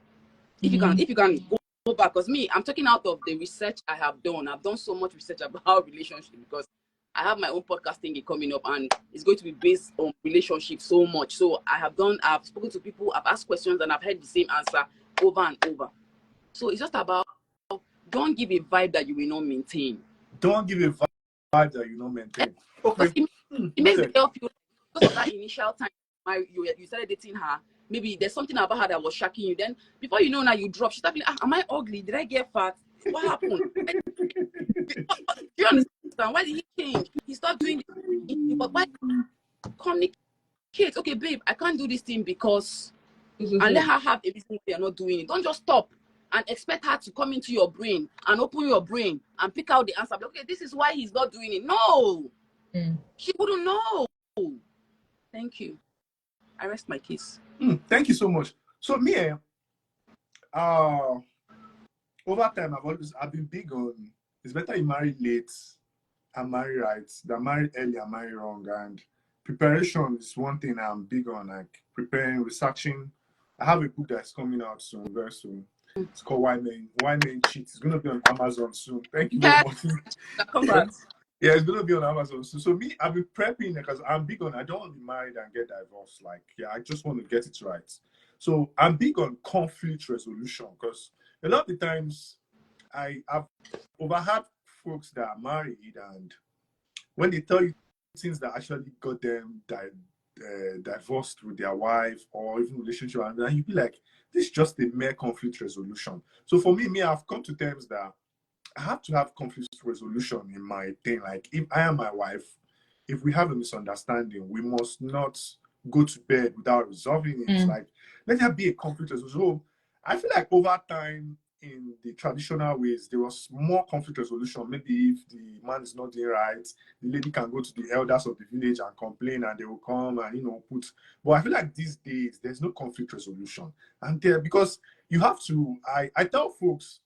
If you can go back, because me, I'm talking out of the research I have done. I've done so much research about relationships because I have my own podcast thing coming up, and it's going to be based on relationships so much. So I've spoken to people, I've asked questions, and I've heard the same answer over and over. So it's just about, don't give a vibe that you will not maintain. Don't give a vibe that you not maintain. Okay. It makes the girl feel, because of that initial time you started dating her, maybe there's something about her that was shocking you. Then before you know, now you drop. She's like, am I ugly? Did I get fat? What happened? Do you understand? Why did he change? He stopped doing it. But why communicate? Okay, babe, I can't do this thing because, and let her have a reason they are not doing it. Don't just stop and expect her to come into your brain and open your brain and pick out the answer. Okay, this is why he's not doing it. No, she wouldn't know. Thank you. I rest my case. Thank you so much. So me, over time I've been big on, it's better you marry late and marry right than marry early and marry wrong. And preparation is one thing I'm big on, like preparing, researching. I have a book that's coming out soon, very soon. It's called Why Men Cheat. It's gonna be on Amazon soon. Thank you very much. Congrats. Yeah, it's gonna be on Amazon soon. So me, I've been prepping because I'm big on, I don't want to be married and get divorced. Like, yeah, I just want to get it right. So I'm big on conflict resolution because a lot of the times I've overheard folks that are married, and when they tell you things that actually got them divorced with their wife or even relationship, and then you'd be like, this is just a mere conflict resolution. So for me, I've come to terms that I have to have conflict resolution in my thing. Like, if I am my wife, if we have a misunderstanding, we must not go to bed without resolving it. Like, let there be a conflict resolution. So I feel like over time, in the traditional ways, there was more conflict resolution. Maybe if the man is not doing right, the lady can go to the elders of the village and complain, and they will come and put. But I feel like these days there's no conflict resolution, and because you have to. I tell folks,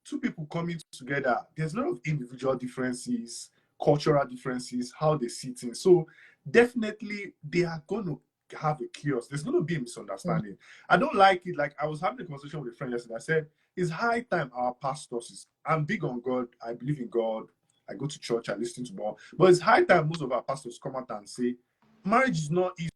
two people coming together, there's a lot of individual differences, cultural differences, how they see things. So definitely they are going to have a chaos. There's going to be a misunderstanding. I don't like it. Like, I was having a conversation with a friend yesterday. I said, it's high time our pastors, I'm big on God. I believe in God. I go to church. I listen to God. But it's high time most of our pastors come out and say, marriage is not easy.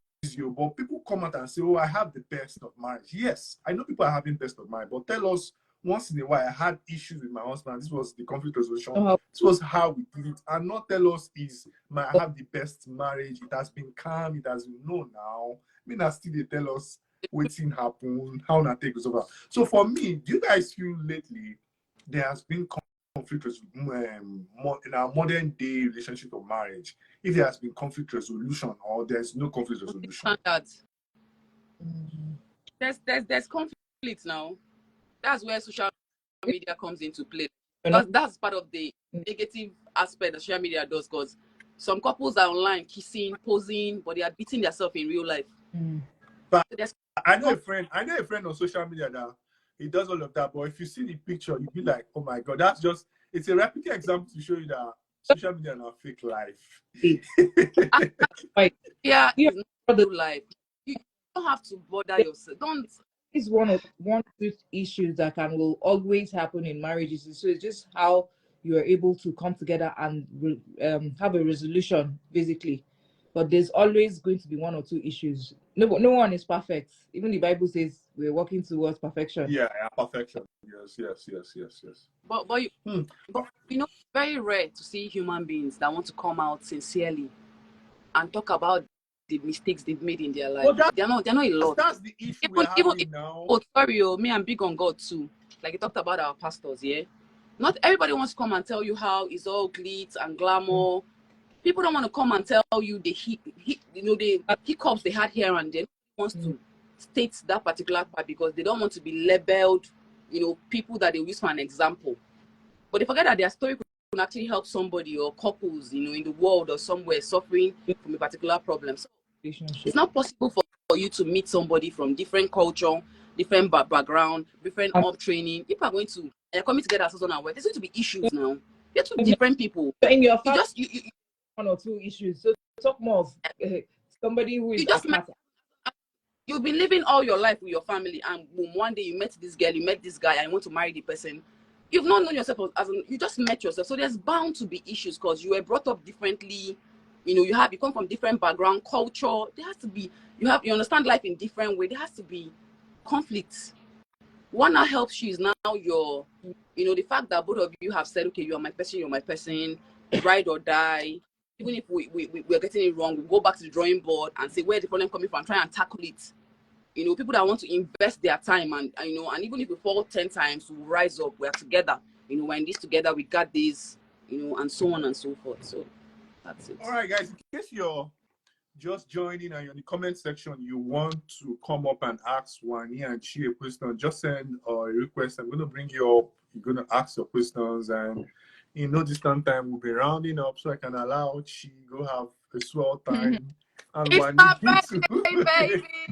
But people come out and say, oh, I have the best of marriage. Yes, I know people are having best of marriage. But tell us, once in a while, I had issues with my husband. This was the conflict resolution. This was how we did it. And not tell us I have the best marriage. It has been calm. It has been known now. I mean, still they tell us waiting happen, how na take us over. So for me, do you guys feel lately there has been conflict in our modern day relationship or marriage? If there has been conflict resolution or there's no conflict resolution? There's conflict now. That's where social media comes into play. Because that's part of the negative aspect that social media does. Because some couples are online kissing, posing, but they are beating themselves in real life. But I know a friend on social media that he does all of that. But if you see the picture, you'll be like, oh my God, it's a replica example to show you that social media is not fake life. Yeah, it's not real life. You don't have to bother yourself. It's one of the issues that will always happen in marriages. So it's just how you are able to come together and have a resolution, basically. But there's always going to be one or two issues. No one is perfect. Even the Bible says we're working towards perfection. Yeah, perfection. Yes. But very rare to see human beings that want to come out sincerely and talk about the mistakes they've made in their life. Well, they're not a lot. That's the issue we're having now. Oh, sorry, me, I'm big on God too. Like you talked about our pastors, yeah. Not everybody wants to come and tell you how it's all glitz and glamour. People don't want to come and tell you the hiccups they had here and then. Wants to state that particular part because they don't want to be labeled, people that they use for an example. But they forget that their story could actually help somebody or couples, in the world or somewhere suffering from a particular problem. So it's not possible for you to meet somebody from different culture, different background, different uptraining. People are going to coming together as husband and wife. There's going to be issues now. You're two different people. In your family, you one or two issues. So talk more of somebody who is you've been living all your life with your family, and boom, one day you met this girl, you met this guy, and you want to marry the person. You've not known yourself you just met yourself. So there's bound to be issues because you were brought up differently. You come from different background, culture. There has to be, you understand life in different way. There has to be conflicts. What now helps you is now the fact that both of you have said, okay, you're my person, ride or die. Even if we're getting it wrong, we go back to the drawing board and say, where's the problem coming from? Try and tackle it. People that want to invest their time and even if we fall 10 times, we'll rise up. We're together. We're in this together. We got this, and so on and so forth. So that's it. All right, guys. In case you're just joining and you're in the comment section, you want to come up and ask Wani and Chi a question, just send a request. I'm going to bring you up. You're going to ask your questions, and in no distant time, we'll be rounding up so I can allow Chi go have a swell time. And it's my birthday,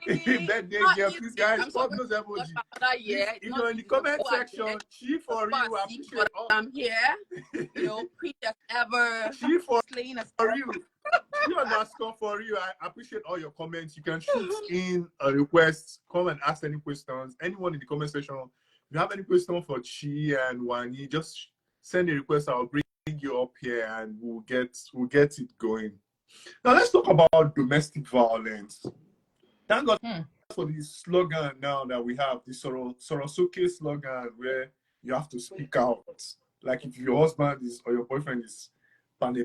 baby. Birthday girl, please, guys. Pop those emojis. If you're in the comment section, Chi for you. I appreciate all. I'm here. Pretty as ever. Chi for you. Chi underscore for you. I appreciate all your comments. You can shoot in a request. Come and ask any questions. Anyone in the comment section. If you have any question for Chi and Wani, just send a request. I'll bring you up here and we'll get it going. Now let's talk about domestic violence. Thank God for the slogan now that we have, the Sorosuke slogan, where you have to speak out. Like if your husband or your boyfriend is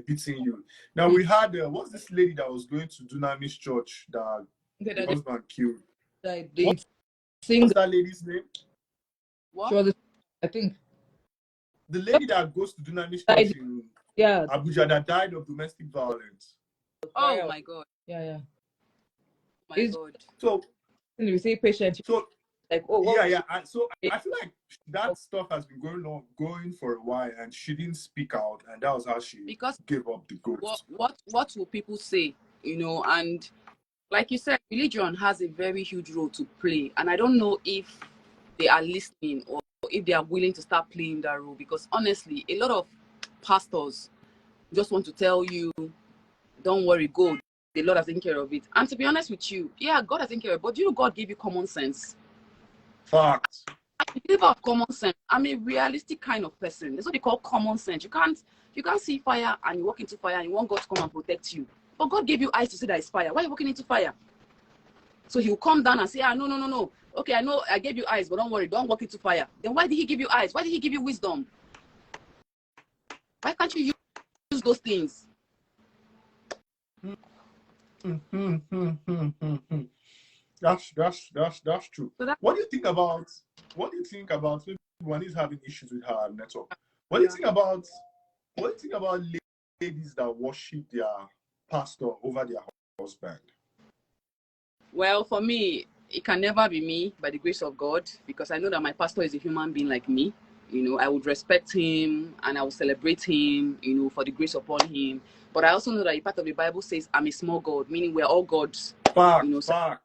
beating you. Now we had what's this lady that was going to Dunamis Church that the husband killed? What's that lady's name? What? I think the lady that goes to Dunamis Church in Abuja that died of domestic violence. Oh my God. Yeah. My God. So you say patient. So like So I feel like that stuff has been going for a while, and she didn't speak out, and that was how she gave up the ghost. What will people say? And like you said, religion has a very huge role to play, and I don't know if they are listening or if they are willing to start playing that role, because honestly, a lot of pastors just want to tell you, don't worry, go. The Lord has taken care of it. And to be honest with you, God has taken care of it. But God gave you common sense. Facts. You give up common sense. I'm a realistic kind of person. That's what they call common sense. You can't see fire and you walk into fire and you want God to come and protect you. But God gave you eyes to see that it's fire. Why are you walking into fire? So He will come down and say, no. Okay, I know I gave you eyes, but don't worry, don't walk into fire. Then why did He give you eyes? Why did He give you wisdom? Why can't you use those things? That's true. So what do you think about when he's having issues with her network? What do you think about ladies that worship their pastor over their husband? Well, for me, it can never be me, by the grace of God, because I know that my pastor is a human being like me. I would respect him and I would celebrate him, for the grace upon him. But I also know that a part of the Bible says I'm a small God, meaning we're all gods. Fact. So I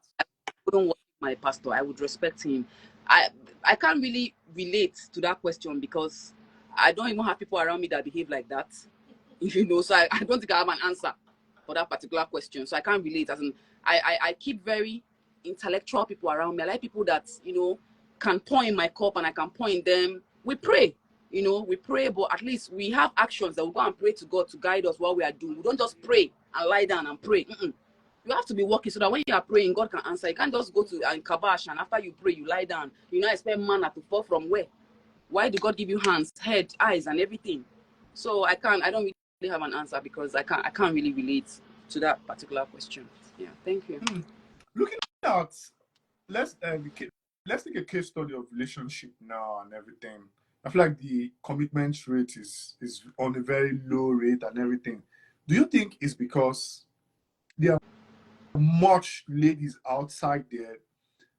wouldn't worship my pastor. I would respect him. I can't really relate to that question because I don't even have people around me that behave like that. So I don't think I have an answer for that particular question. So I can't relate. As in, I keep very intellectual people around me. I like people that, can pour in my cup and I can pour in them. We pray. We pray, but at least we have actions that we go and pray to God to guide us while we are doing. We don't just pray and lie down and pray. You have to be working so that when you are praying, God can answer. You can't just go to kabash and after you pray, you lie down. Expect manna to fall from where? Why do God give you hands, head, eyes, and everything? So I don't really have an answer because I can't really relate to that particular question. Yeah, thank you. Looking at, let's take a case study of relationship now and everything. I feel like the commitment rate is on a very low rate and everything. Do you think it's because there are much ladies outside there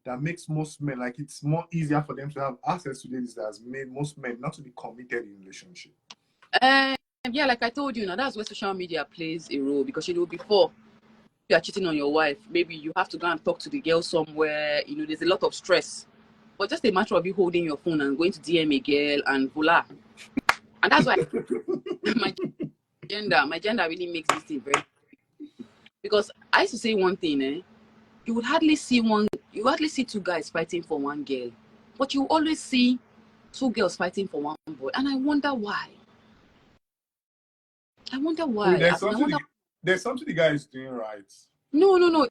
that makes most men, like it's more easier for them to have access to ladies that has made most men not to be committed in relationship? Yeah, like I told you, now that's where social media plays a role, because before you are cheating on your wife, maybe you have to go and talk to the girl somewhere. There's a lot of stress, but just a matter of you holding your phone and going to DM a girl and voila. And that's why my gender really makes this thing very, because I used to say one thing, you would hardly see two guys fighting for one girl, but you always see two girls fighting for one boy. And I wonder why. There's something the guy is doing right. No.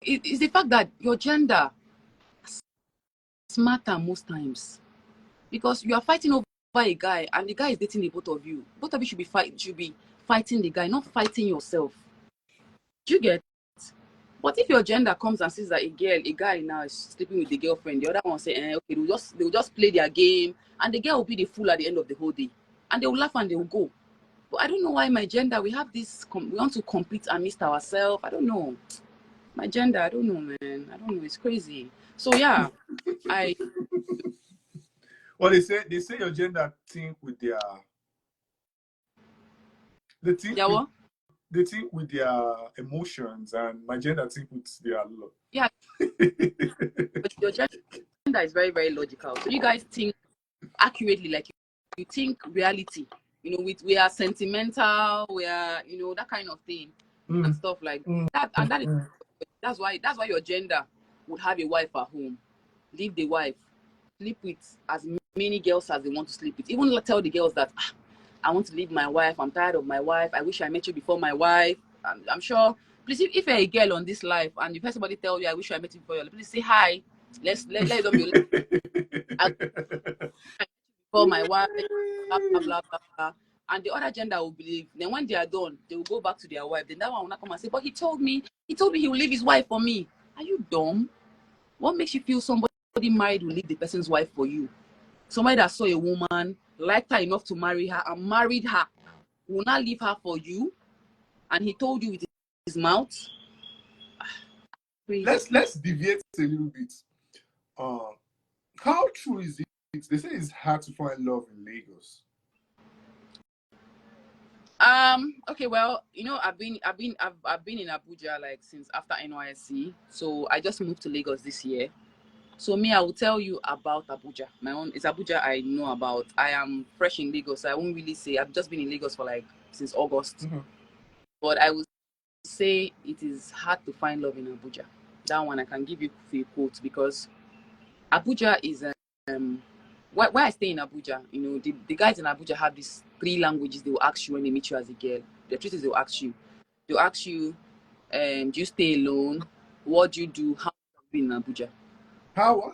It's the fact that your gender is smarter most times, because you are fighting over a guy and the guy is dating the both of you. Both of you should be fighting the guy, not fighting yourself. Do you get? But if your gender comes and says that a guy now is sleeping with the girlfriend, the other one say, okay, they'll just play their game, and the girl will be the fool at the end of the whole day, and they will laugh and they will go. But I don't know why my gender, we have this, we want to compete and miss ourselves. I don't know. My gender, I don't know, man. I don't know. It's crazy. So yeah, Well, they say your gender think with their they think with their emotions, and my gender think with their love. Yeah. But your gender is very, very logical. So you guys think accurately, like you think reality. We are sentimental, we are, that kind of thing, and stuff like that. And that's why your gender would have a wife at home, leave the wife, sleep with as many girls as they want to sleep with. Even tell the girls that I want to leave my wife, I'm tired of my wife, I wish I met you before my wife. I'm sure. Please, if you're a girl on this life and you've heard somebody tell you I wish I met you before your life, please say hi. Let them be before my wife, blah, blah, blah, blah, blah. And the other gender will believe. Then when they are done, they will go back to their wife. Then that one will not come and say, but he told me he will leave his wife for me. Are you dumb? What makes you feel somebody married will leave the person's wife for you? Somebody that saw a woman, liked her enough to marry her and married her, will not leave her for you? And he told you with his mouth? Let's deviate a little bit. How true is it? They say it's hard to find love in Lagos. Okay, well, I've been in Abuja like since after NYSC, so I just moved to Lagos this year. So I will tell you about Abuja. It's Abuja I know about. I am fresh in Lagos, so I won't really say. I've just been in Lagos for since August. But I would say it is hard to find love in Abuja. That one I can give you a quote, because Abuja is why I stay in Abuja. The guys in Abuja have these 3 languages they will ask you when they meet you as a girl. The truth is they'll ask you, do you stay alone? What do you do? How long have you been in Abuja? How?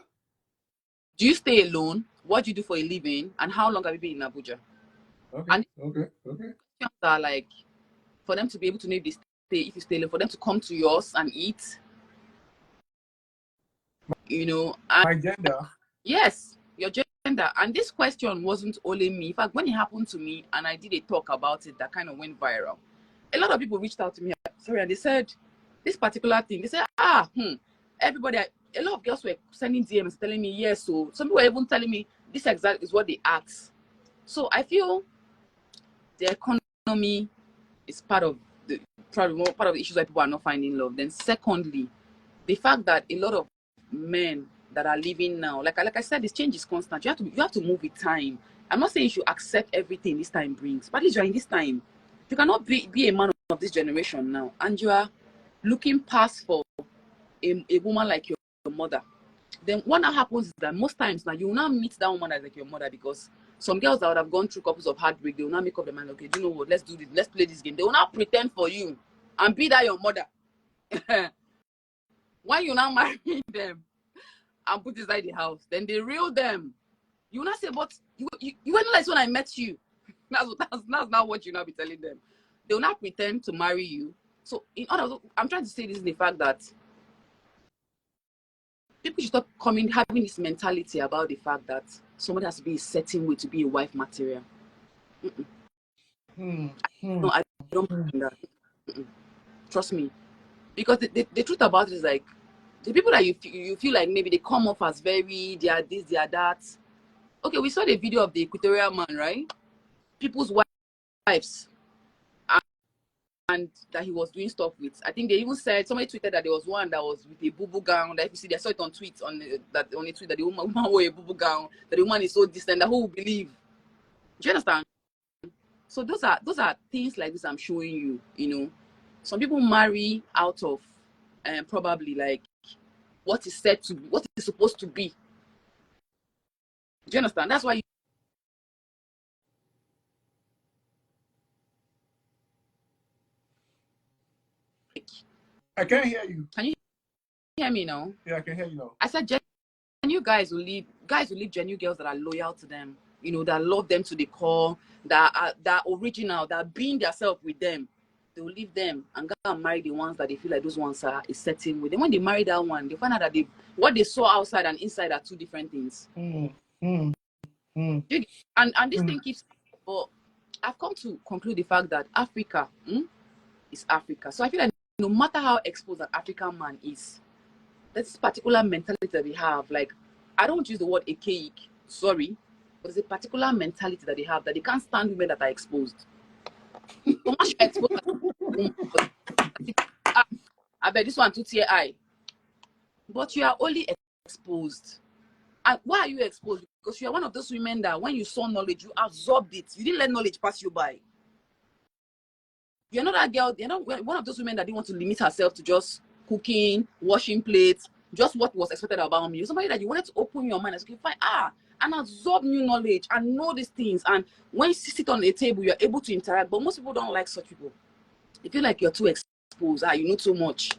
Do you stay alone? What do you do for a living? And how long have you been in Abuja? Okay. Questions are like, for them to be able to know if you stay alone, for them to come to yours and eat. And my gender. Yes, your gender. And this question wasn't only me. In fact, when it happened to me and I did a talk about it that kind of went viral, a lot of people reached out to me, and they said this particular thing. They said, everybody, a lot of girls were sending DMs telling me yes. So some people were even telling me this exact is what they asked. So I feel the economy is part of the issues why people are not finding love. Then secondly, the fact that a lot of men that are living now, like I said, this change is constant. You have to move with time. I'm not saying you should accept everything this time brings, but at least you're in this time. You cannot be a man of this generation now, and you are looking past for a woman like your mother. Then what now happens is that most times now you will not meet that woman as like your mother, because some girls that would have gone through couples of heartbreak, they will not make up their mind, okay, do you know what, let's do this, let's play this game. They will not pretend for you and be that your mother. When you now marry them and put inside the house, then they reel them. You will not say, but you were not like when I met you. That's not what you now be telling them. They will not pretend to marry you. So in other words, I'm trying to say this in the fact that people should stop having this mentality about the fact that somebody has to be a certain way to be a wife material. No, I don't mind that. Trust me. Because the truth about it is like, the people that you feel like maybe they come off as very, they are this, they are that. Okay, we saw the video of the Equatorial man, right? People's wives. And that he was doing stuff with. I think they even said, somebody tweeted that there was one that was with a boo gown. That if you see, I saw it on tweets on a tweet that the woman wore a boo gown. That the woman is so distant. That who will believe? Do you understand? So those are things like this I'm showing you. You know, some people marry out of probably like what is said to be, what is supposed to be. Do you understand? That's why you I can't hear you. Can you hear me now? Yeah, I can hear you now. I said genuine guys will leave genuine girls that are loyal to them, you know, that love them to the core, that are original, that are being themselves with them. They will leave them and go and marry the ones that they feel like those ones are a setting with. Then when they marry that one, they find out that what they saw outside and inside are two different things. And this thing keeps, but I've come to conclude the fact that Africa is Africa. So I feel like no matter how exposed an African man is, this particular mentality that they have, like, I don't use the word archaic, sorry, but there's a particular mentality that they have that they can't stand women that are exposed. So much exposed. I bet this one to tear eye. But you are only exposed. And why are you exposed? Because you are one of those women that when you saw knowledge, you absorbed it. You didn't let knowledge pass you by. You're not that girl, you're not one of those women that didn't want to limit herself to just cooking, washing plates, just what was expected about me. You're somebody that you wanted to open your mind and say, fine, and absorb new knowledge and know these things. And when you sit on a table, you're able to interact. But most people don't like such people. They feel like you're too exposed. You know too much.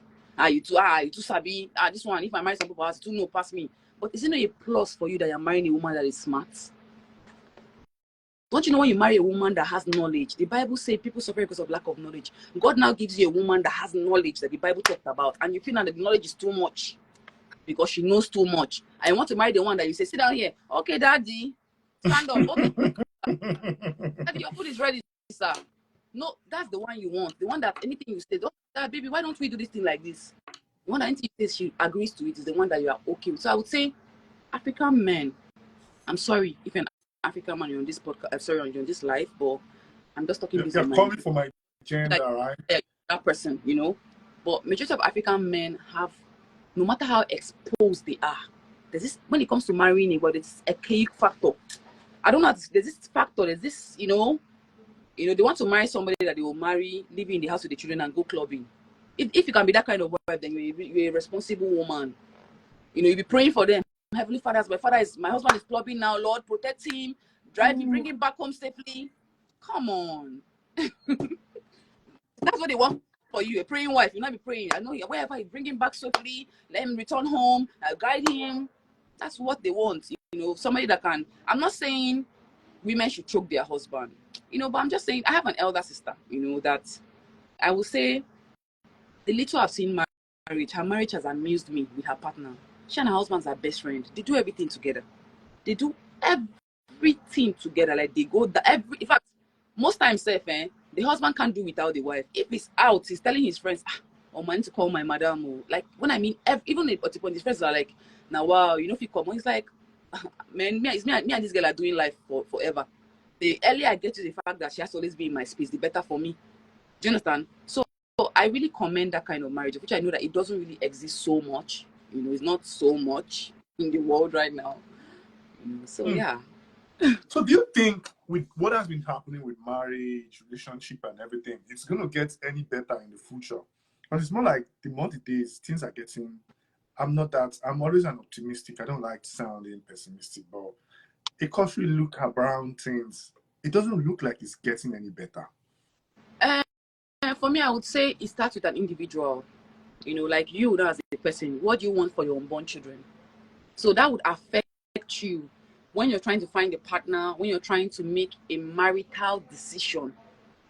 You too sabi. This one, if I marry some people, I too know past me. But is it not a plus for you that you're marrying a woman that is smart? Don't you know when you marry a woman that has knowledge? The Bible says people suffer because of lack of knowledge. God now gives you a woman that has knowledge that the Bible talked about, and you feel that the knowledge is too much because she knows too much. I want to marry the one that you say, sit down here. Okay, daddy, stand up. Okay, daddy, your food is ready, sir. No, that's the one you want. The one that anything you say, baby, why don't we do this thing like this? The one that anything you say, she agrees to it is the one that you are okay with. So I would say, African men, I'm sorry if an African man, you're on this podcast, I'm sorry, you're on this live, but I'm just talking this. You're calling for my gender, like, right? That person, you know. But majority of African men have, no matter how exposed they are, there's this, when it comes to marrying, but it's a key factor. I don't know, there's this factor, there's this, you know, they want to marry somebody that they will marry, live in the house with the children and go clubbing. If you can be that kind of wife, then you're a responsible woman. You know, you'll be praying for them. Heavenly Father, my husband is clubbing now. Lord, protect him, drive him, bring him back home safely. Come on. That's what they want for you, a praying wife. You'll not be praying. I know wherever you bring him back safely, let him return home, guide him. That's what they want. You know, somebody that can. I'm not saying women should choke their husband, you know, but I'm just saying I have an elder sister, you know, that I will say the little I've seen marriage, her marriage has amused me with her partner. She and her husband's are best friend. They do everything together. They do everything together. Like they go in fact, most times, the husband can't do without the wife. If he's out, he's telling his friends, oh, man, to call my madam. Or, like when I mean, even when his friends are like, now wow, you know, if you come on, he's like, man, me and this girl are doing life forever. The earlier I get to the fact that she has to always be in my space, the better for me. Do you understand? So I really commend that kind of marriage, which I know that it doesn't really exist so much. You know, it's not so much in the world right now. You know, so yeah. So do you think with what has been happening with marriage, relationship and everything, it's going to get any better in the future? Because it's more like the more the days, things are getting, I'm always an optimistic. I don't like sounding pessimistic, but a cursory look around things, it doesn't look like it's getting any better. For me, I would say it starts with an individual. You know, like you now as a person, what do you want for your unborn children? So that would affect you when you're trying to find a partner, when you're trying to make a marital decision.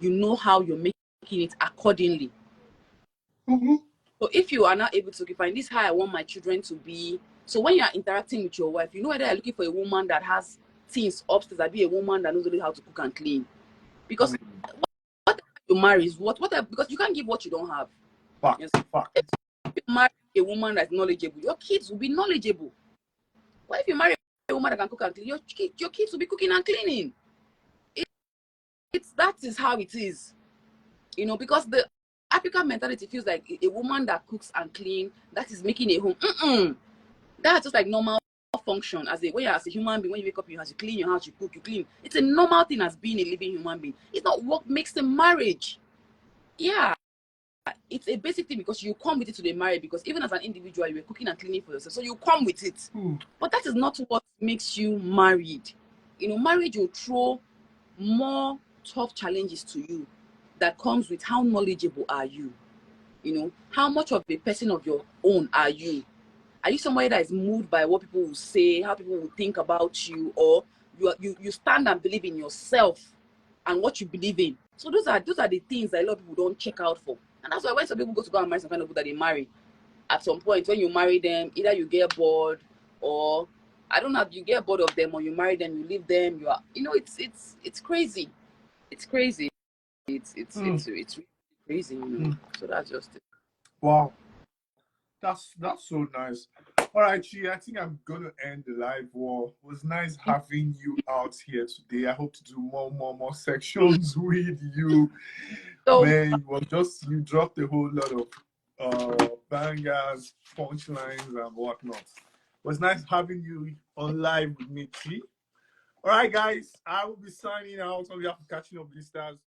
You know how you're making it accordingly. So if you are not able to find this, how I want my children to be. So when you are interacting with your wife, you know whether you're looking for a woman that has things upstairs, that be a woman that knows only how to cook and clean. Because what you marry is because you can't give what you don't have. Fact, Yes. fact. If you marry a woman that's knowledgeable, your kids will be knowledgeable. But if you marry a woman that can cook and clean, your kids will be cooking and cleaning. That is how it is. You know, because the African mentality feels like a woman that cooks and clean, that is making a home. That's just like normal function as a human being. When you wake up, you have to clean your house, you cook, you clean. It's a normal thing as being a living human being. It's not what makes the marriage. Yeah, it's a basic thing because you come with it to the marriage. Because even as an individual, you were cooking and cleaning for yourself, so you come with it. But that is not what makes you married. You know, marriage will throw more tough challenges to you that comes with how knowledgeable are you. You know, how much of a person of your own are you? Are you somebody that is moved by what people will say, how people will think about you, or you stand and believe in yourself and what you believe in? So those are the things that a lot of people don't check out for. And that's why when some people go and marry some kind of people that they marry, at some point when you marry them, either you get bored, or I don't know, you get bored of them, or you marry them, you leave them, it's crazy. It's crazy. It's really crazy, you know. So that's just it. Wow. That's so nice. All right, Chi, I think I'm gonna end the live war. It was nice having you out here today. I hope to do more sections with you. So Man, you dropped a whole lot of bangers, punchlines, and whatnot. It was nice having you on live with me, Chi. All right, guys, I will be signing out on behalf of Catching Up Blisters.